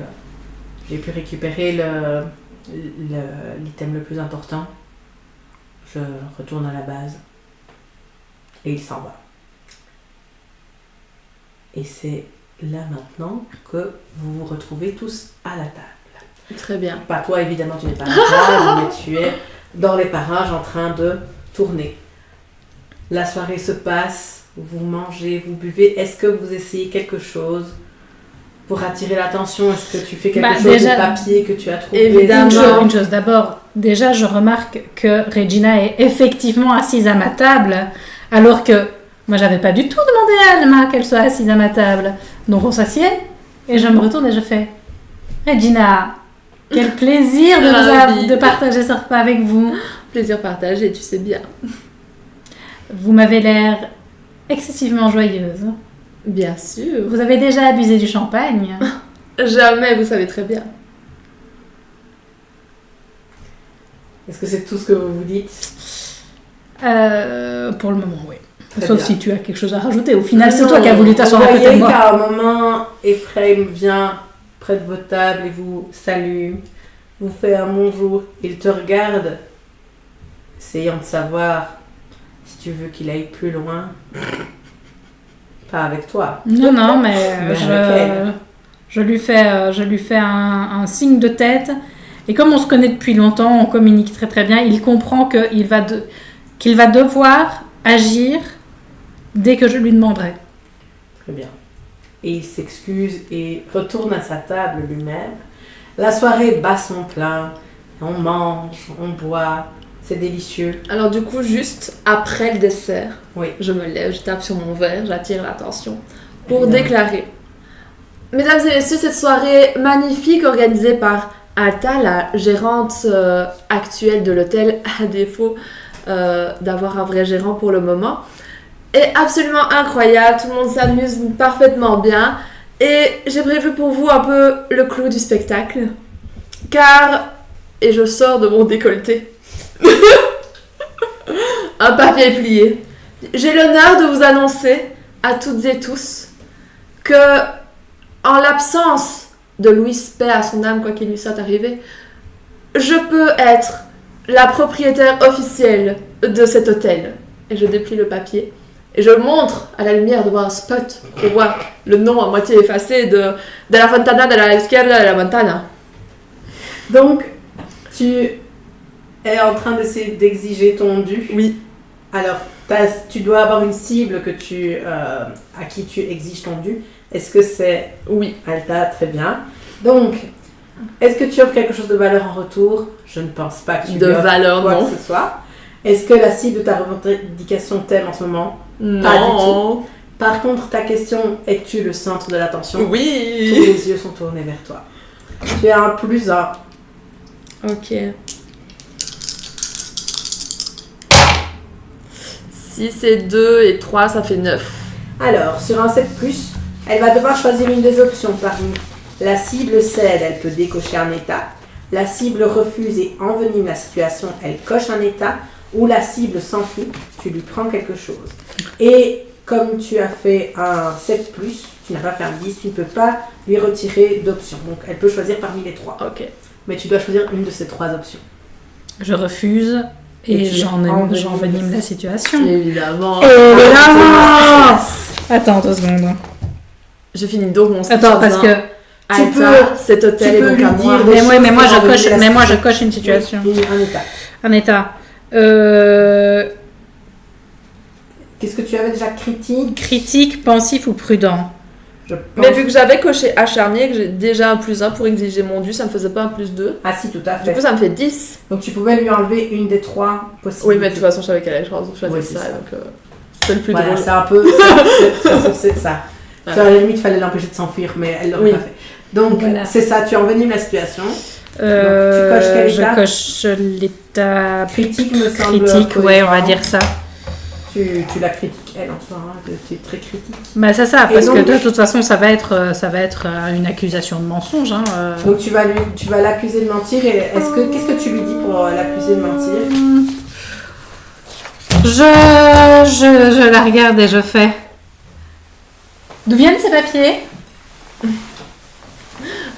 j'ai pu récupérer l'item le plus important. Je retourne à la base. Et il s'en va. Et c'est là maintenant que vous vous retrouvez tous à la table. Très bien. Pas toi, évidemment, tu n'es pas à la table, mais tu es dans les parages en train de tourner. La soirée se passe, vous mangez, vous buvez. Est-ce que vous essayez quelque chose pour attirer l'attention? Est-ce que tu fais quelque chose déjà, de papier que tu as trouvé? évidemment. Une chose. D'abord, déjà, je remarque que Regina est effectivement assise à ma table, alors que moi, j'avais pas du tout demandé à Alma qu'elle soit assise à ma table. Donc, on s'assied et je me retourne et je fais Regina, quel plaisir Ravie. de partager ce repas avec vous. Plaisir partagé, tu sais bien. Vous m'avez l'air excessivement joyeuse. Bien sûr. Vous avez déjà abusé du champagne? Jamais, vous savez très bien. Est-ce que c'est tout ce que vous vous dites? Pour le moment, oui. Très Sauf bien. si tu as quelque chose à rajouter. Au final, c'est Non, toi qui as voulu t'asseoir à vous côté de voyez moi. qu'à un moment, Ephraim vient près de votre table et vous salue, vous fait un bonjour, il te regarde, essayant de savoir si tu veux qu'il aille plus loin. Pas avec toi. Non, mais Mais avec elle. je lui fais un signe de tête. Et comme on se connaît depuis longtemps, on communique très très bien, il comprend qu'il va devoir agir dès que je lui demanderai. Très bien. Et il s'excuse et retourne à sa table lui-même. La soirée bat son plein. On mange, on boit. C'est délicieux. Alors du coup, juste après le dessert, Oui. je me lève, je tape sur mon verre, j'attire l'attention pour Évidemment. déclarer. Mesdames et messieurs, cette soirée magnifique organisée par Alta, la gérante actuelle de l'hôtel, à défaut d'avoir un vrai gérant pour le moment, est absolument incroyable. Tout le monde s'amuse parfaitement bien. Et j'ai prévu pour vous un peu le clou du spectacle. Car, et je sors de mon décolleté, un papier plié. J'ai l'honneur de vous annoncer à toutes et tous que, en l'absence de Louis, paix à son âme, quoi qu'il lui soit arrivé, je peux être la propriétaire officielle de cet hôtel. Et je déplie le papier et je montre à la lumière devant un spot pour voir le nom à moitié effacé de la Fontana de la Izquierda de la Montana. Donc, tu es en train d'essayer d'exiger ton dû. Oui. Alors, tu dois avoir une cible à qui tu exiges ton dû. Est-ce que c'est Oui. Alta? Très bien. Donc, est-ce que tu offres quelque chose de valeur en retour? Je ne pense pas que tu De lui offres valeur, quoi non. que ce soit. Est-ce que la cible de ta revendication t'aime en ce moment? Non. Par contre, ta question, es-tu le centre de l'attention? Tous Oui. les yeux sont tournés vers toi. Tu as un +1. Ok. 6 et 2 et 3, ça fait 9. Alors, sur un 7+, elle va devoir choisir une des options parmi la cible cède, elle peut décocher un état. La cible refuse et envenime la situation, elle coche un état. Ou la cible s'enfuit, tu lui prends quelque chose. Et comme tu as fait un 7+, tu n'as pas fait un 10, tu ne peux pas lui retirer d'option. Donc, elle peut choisir parmi les 3. Ok. Mais tu dois choisir une de ces 3 options. Je refuse et Et tu j'envenime envenimes la situation. Évidemment. Et là Attends 2 secondes. Je finis donc mon speech Attends, en parce disant, que... Alta, cet hôtel tu est peux donc lui à moi. dire des choses Mais moi, pour envenimer la mais moi, je situation. coche une situation. Un état. Un état. Qu'est-ce que tu avais déjà? Critique? Critique, pensif ou prudent? Je pense. Mais vu que j'avais coché acharné et que j'ai déjà un +1 pour exiger mon dû, ça me faisait pas un +2. Ah si, tout à Du fait. coup, ça me fait 10. Donc tu pouvais lui enlever une des 3 possibilités. Oui, mais de toute façon, je savais qu'elle allait choisir Oui, c'est ça, ça. donc c'est le plus Voilà, drôle. c'est un peu... c'est ça. Ouais. À la limite, il fallait l'empêcher de s'enfuir, mais elle l'aurait Oui. pas fait. Donc, Voilà. c'est ça, tu envenimes la situation. coches quel état? Je coche l'état Critique me semble critique, ouais, on va cohérent. dire ça. Tu la critiques, elle, en soi, hein, tu es très critique. Bah c'est ça, Et parce donc- que de toute façon, ça va être une accusation de mensonge. Hein, Donc, tu vas l'accuser de mentir, et qu'est-ce que tu lui dis pour l'accuser de mentir? Je la regarde et je fais. D'où viennent ces papiers?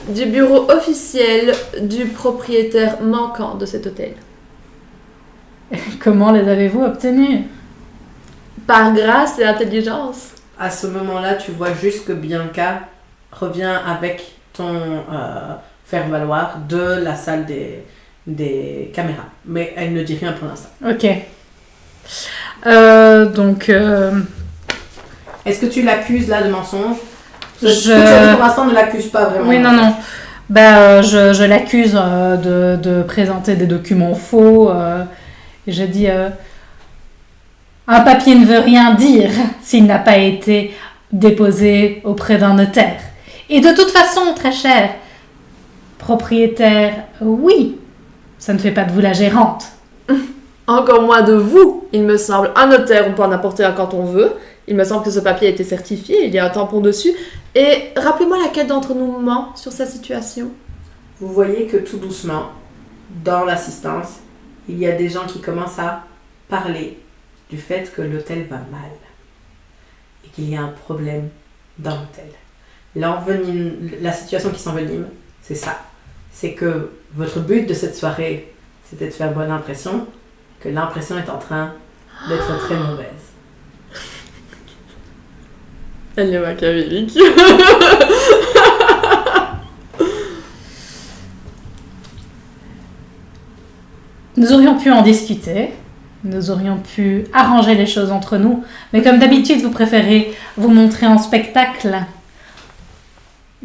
Du bureau officiel du propriétaire manquant de cet hôtel. Comment les avez-vous obtenus? Par grâce et intelligence. à ce moment-là, tu vois juste que Bianca revient avec ton faire-valoir de la salle des caméras. Mais elle ne dit rien pour l'instant. Ok. Donc, Est-ce que tu l'accuses là de mensonge? Je- Ce que tu as dit pour l'instant ne l'accuse pas vraiment. oui, non. Je l'accuse de présenter des documents faux. Et je dis, un papier ne veut rien dire s'il n'a pas été déposé auprès d'un notaire. Et de toute façon, très cher, propriétaire, oui, ça ne fait pas de vous la gérante. Encore moins de vous, il me semble. Un notaire, on peut en apporter un quand on veut. Il me semble que ce papier a été certifié, il y a un tampon dessus. Et rappelez-moi laquelle d'entre nous ment sur sa situation. Vous voyez que tout doucement, dans l'assistance, il y a des gens qui commencent à parler du fait que l'hôtel va mal et qu'il y a un problème dans l'hôtel. La situation qui s'envenime, c'est ça. C'est que votre but de cette soirée, c'était de faire bonne impression, que l'impression est en train d'être très mauvaise. Elle est machiavélique. Nous aurions pu en discuter, nous aurions pu arranger les choses entre nous, mais comme d'habitude, vous préférez vous montrer en spectacle.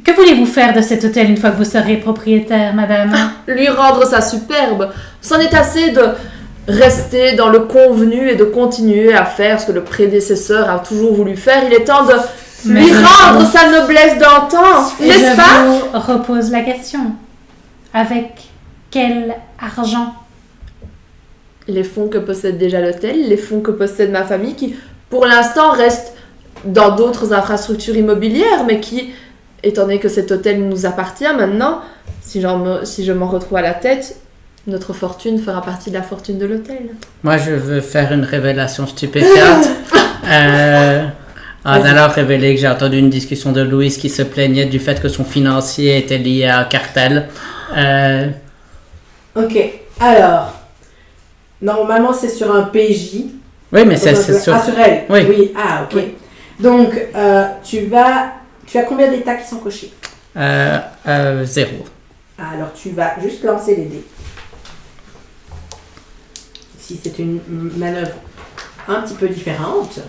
Que voulez-vous faire de cet hôtel une fois que vous serez propriétaire, madame? Lui rendre sa superbe. C'en est assez de rester dans le convenu et de continuer à faire ce que le prédécesseur a toujours voulu faire. Il est temps de lui rendre sa noblesse d'antan, n'est-ce pas? Je vous repose la question. Avec quel argent? Les fonds que possède déjà l'hôtel, les fonds que possède ma famille, qui pour l'instant restent dans d'autres infrastructures immobilières, mais qui, étant donné que cet hôtel nous appartient maintenant, si je m'en retrouve à la tête, notre fortune fera partie de la fortune de l'hôtel. Moi, je veux faire une révélation stupéfiante. On a alors révélé que j'ai entendu une discussion de Louise qui se plaignait du fait que son financier était lié à un cartel. Ok, alors, normalement c'est sur un PJ. Oui, mais c'est sûr. Ah, sur elle. Oui. Oui, ah, ok. Oui. Donc, tu as combien d'états qui sont cochés? 0. Alors, tu vas juste lancer les dés. Ici, c'est une manœuvre un petit peu différente.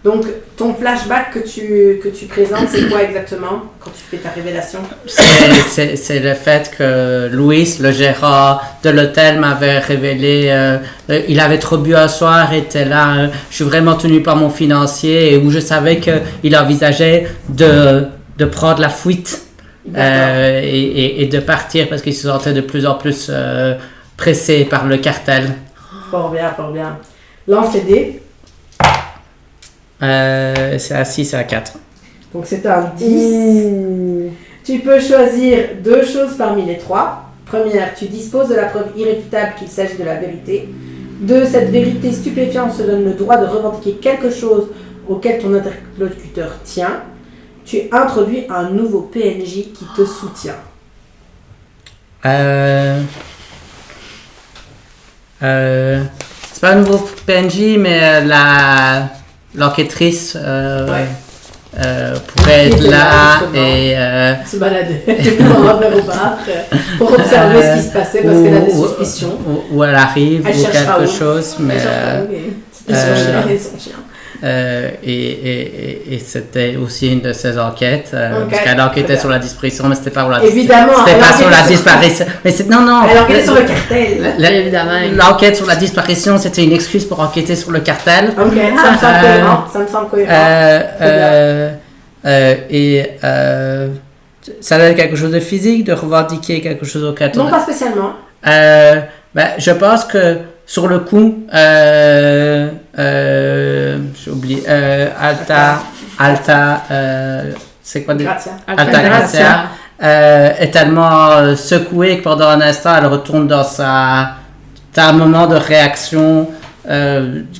Donc, ton flashback que tu présentes, c'est quoi exactement quand tu fais ta révélation? C'est le fait que Louis, le gérant de l'hôtel, m'avait révélé, il avait trop bu un soir, était là, je suis vraiment tenu par mon financier, et où je savais qu'il envisageait de prendre la fuite et de partir parce qu'il se sentait de plus en plus pressé par le cartel. Fort bien, fort bien. Lance les dés. C'est à 6 et à 4. Donc c'est un 10. Tu peux choisir 2 choses parmi les 3. Première, tu disposes de la preuve irréfutable qu'il s'agit de la vérité. 2, cette vérité stupéfiante se donne le droit de revendiquer quelque chose auquel ton interlocuteur tient. Tu introduis un nouveau PNJ qui te soutient. C'est pas un nouveau PNJ, mais l'enquêtrice pourrait être là et se balader dans un verre au bar pour observer ce qui se passait parce qu'elle a des suspicions. Ou elle arrive Elle ou cherchera quelque où. chose, mais Et son chien. et c'était aussi une de ses enquêtes Ok, parce qu'elle enquêtait très sur la disparition, mais c'était pas pour la Évidemment, c'était elle pas sur la enquêtait disparition, mais c'est non Elle enquêtait sur le cartel. Évidemment. L'enquête sur la disparition, c'était une excuse pour enquêter sur le cartel. Ok, ça me semble cohérent. Ça me semble cohérent. Ça doit être quelque chose de physique, de revendiquer quelque chose auquel Non, pas spécialement. je pense que sur le coup, j'ai oublié, Alta, c'est quoi? Grazia. Alta Grazia est tellement secouée que pendant un instant, elle retourne dans t'as un moment de réaction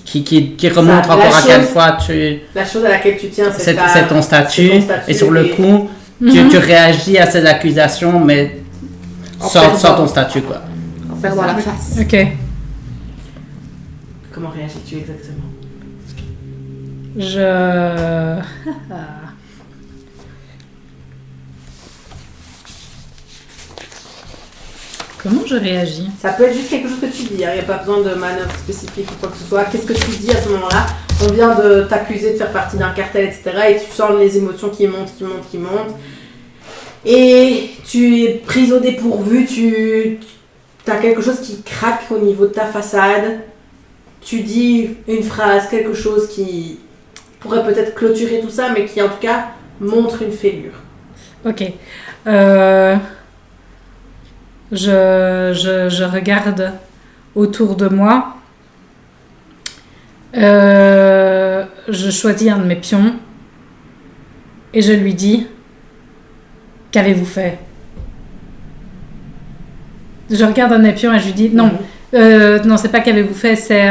qui remonte Ça, encore à quelle fois tu... La chose à laquelle tu tiens, C'est ton statut, et sur le coup, tu réagis à ces accusations, mais sans ton statut, quoi. En faire dans la face. Ok. Comment réagis-tu exactement? Comment je réagis? Ça peut être juste quelque chose que tu dis, il n'y a pas besoin de manœuvre spécifique ou quoi que ce soit. Qu'est-ce que tu dis à ce moment-là? On vient de t'accuser de faire partie d'un cartel, etc. Et tu sens les émotions qui montent. Et tu es prise au dépourvu, tu as quelque chose qui craque au niveau de ta façade. Tu dis une phrase, quelque chose qui pourrait peut-être clôturer tout ça, mais qui en tout cas montre une fêlure. Ok. Je regarde autour de moi. Je choisis un de mes pions et je lui dis: qu'avez-vous fait? Je regarde un de mes pions et je lui dis: non, non, c'est pas qu'avez-vous fait, c'est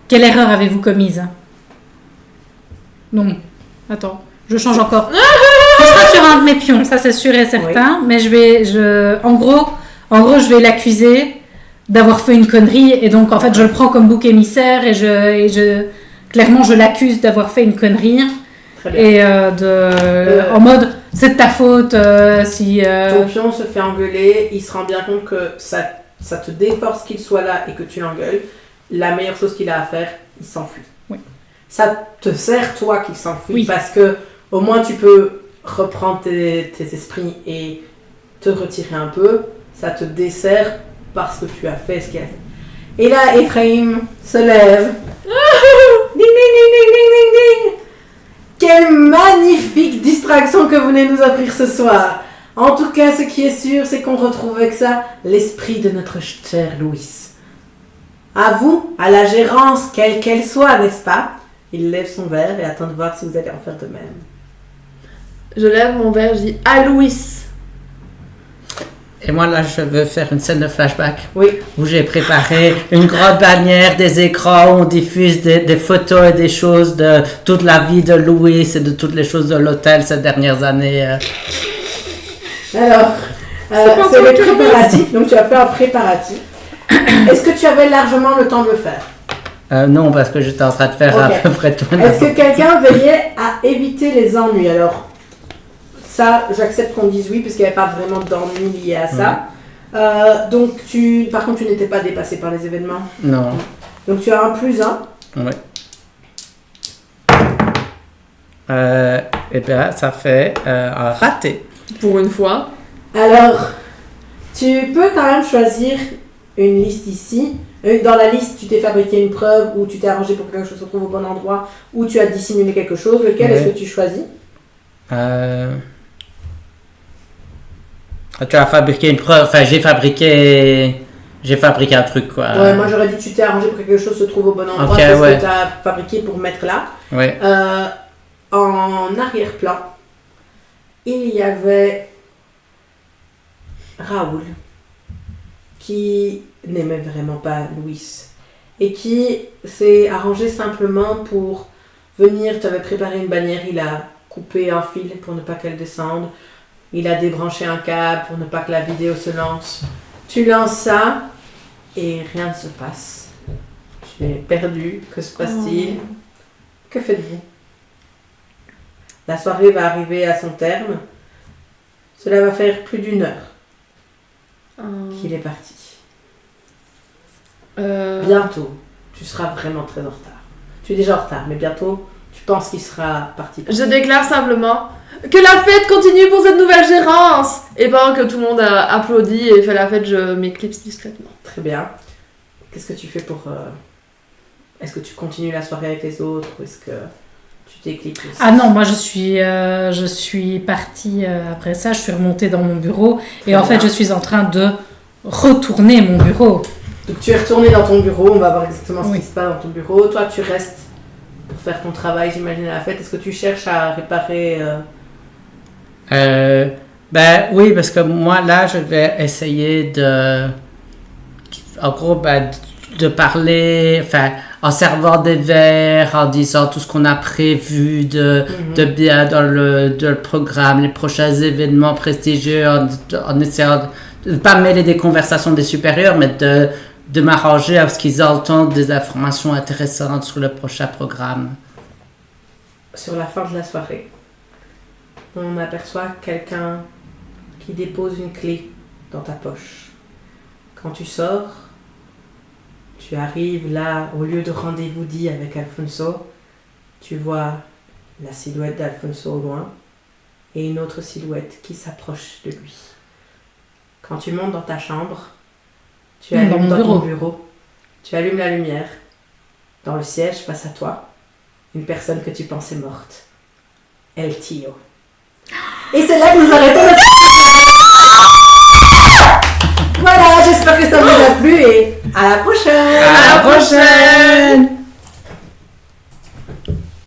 quelle erreur avez-vous commise? Non, attends, je change encore. Ce sera sur un de mes pions, ça c'est sûr et certain, mais en gros, je vais l'accuser d'avoir fait une connerie et donc en fait je le prends comme bouc émissaire et clairement je l'accuse d'avoir fait une connerie et en mode c'est de ta faute si ton pion se fait engueuler, il se rend bien compte que ça te déforce qu'il soit là et que tu l'engueules. La meilleure chose qu'il a à faire, il s'enfuit. Oui. Ça te sert toi qu'il s'enfuit parce que au moins tu peux reprendre tes esprits et te retirer un peu. Ça te dessert parce que tu as fait ce qu'il a fait. Et là, Ephraim se lève. Ding, ding, ding, ding, ding, ding, ding. Quelle magnifique distraction que vous venez nous offrir ce soir. En tout cas, ce qui est sûr, c'est qu'on retrouve avec ça l'esprit de notre cher Louis. À vous, à la gérance, quelle qu'elle soit, n'est-ce pas? Il lève son verre et attend de voir si vous allez en faire de même. Je lève mon verre, je dis: à Louis. Et moi, là, je veux faire une scène de flashback. Oui. Où j'ai préparé une grande bannière, des écrans où on diffuse des photos et des choses de toute la vie de Louis et de toutes les choses de l'hôtel ces dernières années. Alors, c'est le préparatif. Donc, tu as fait un préparatif. Est-ce que tu avais largement le temps de le faire? Non, parce que j'étais en train de faire à peu près tout. Est-ce que quelqu'un veillait à éviter les ennuis? Alors, ça, j'accepte qu'on dise oui, parce qu'il n'y avait pas vraiment d'ennuis liés à ça. Donc, par contre, tu n'étais pas dépassé par les événements? Non. Donc, tu as un +1. Oui. Et bien, ça fait un raté. Pour une fois. Alors, tu peux quand même choisir une liste ici. Dans la liste, tu t'es fabriqué une preuve ou tu t'es arrangé pour que quelque chose se trouve au bon endroit ou tu as dissimulé quelque chose. Lequel est-ce que tu choisis? Tu as fabriqué une preuve. Enfin, j'ai fabriqué un truc, quoi. Ouais, moi j'aurais dit tu t'es arrangé pour que quelque chose se trouve au bon endroit. Okay, c'est ce que tu as fabriqué pour mettre là. Ouais. En arrière-plan, il y avait Raoul qui n'aimait vraiment pas Louis et qui s'est arrangé simplement pour venir. Tu avais préparé une bannière, il a coupé un fil pour ne pas qu'elle descende. Il a débranché un câble pour ne pas que la vidéo se lance. Tu lances ça et rien ne se passe. Tu es perdu. Que se passe-t-il? Que faites-vous? La soirée va arriver à son terme. Cela va faire plus d'1 heure qu'il est parti. Bientôt, tu seras vraiment très en retard. Tu es déjà en retard, mais bientôt, tu penses qu'il sera parti. Je déclare simplement que la fête continue pour cette nouvelle gérance. Et pendant que tout le monde a applaudi et fait la fête, je m'éclipse discrètement. Très bien. Qu'est-ce que tu fais pour... Est-ce que tu continues la soirée avec les autres ou est-ce que tu t'éclipses aussi? Ah non, moi je suis partie après ça, je suis remontée dans mon bureau et en fait je suis en train de retourner mon bureau. Donc tu es retourné dans ton bureau, on va voir exactement ce qui se passe dans ton bureau. Toi tu restes pour faire ton travail, j'imagine, à la fête. Est-ce que tu cherches à réparer Ben oui, parce que moi là je vais essayer de... En gros, de parler, enfin, en servant des verres, en disant tout ce qu'on a prévu de bien dans le programme, les prochains événements prestigieux, en essayant de ne pas mêler des conversations des supérieurs, mais de m'arranger à ce qu'ils entendent des informations intéressantes sur le prochain programme. sur la fin de la soirée, on aperçoit quelqu'un qui dépose une clé dans ta poche. Quand tu sors, tu arrives là, au lieu de rendez-vous dit avec Alfonso, tu vois la silhouette d'Alfonso au loin et une autre silhouette qui s'approche de lui. Quand tu montes dans ta chambre, tu allumes dans ton bureau, tu allumes la lumière. Dans le siège, face à toi, une personne que tu pensais morte. El Tio. Et c'est là que nous arrêtons notre... Voilà, j'espère que ça vous a plu et à la prochaine. À la prochaine.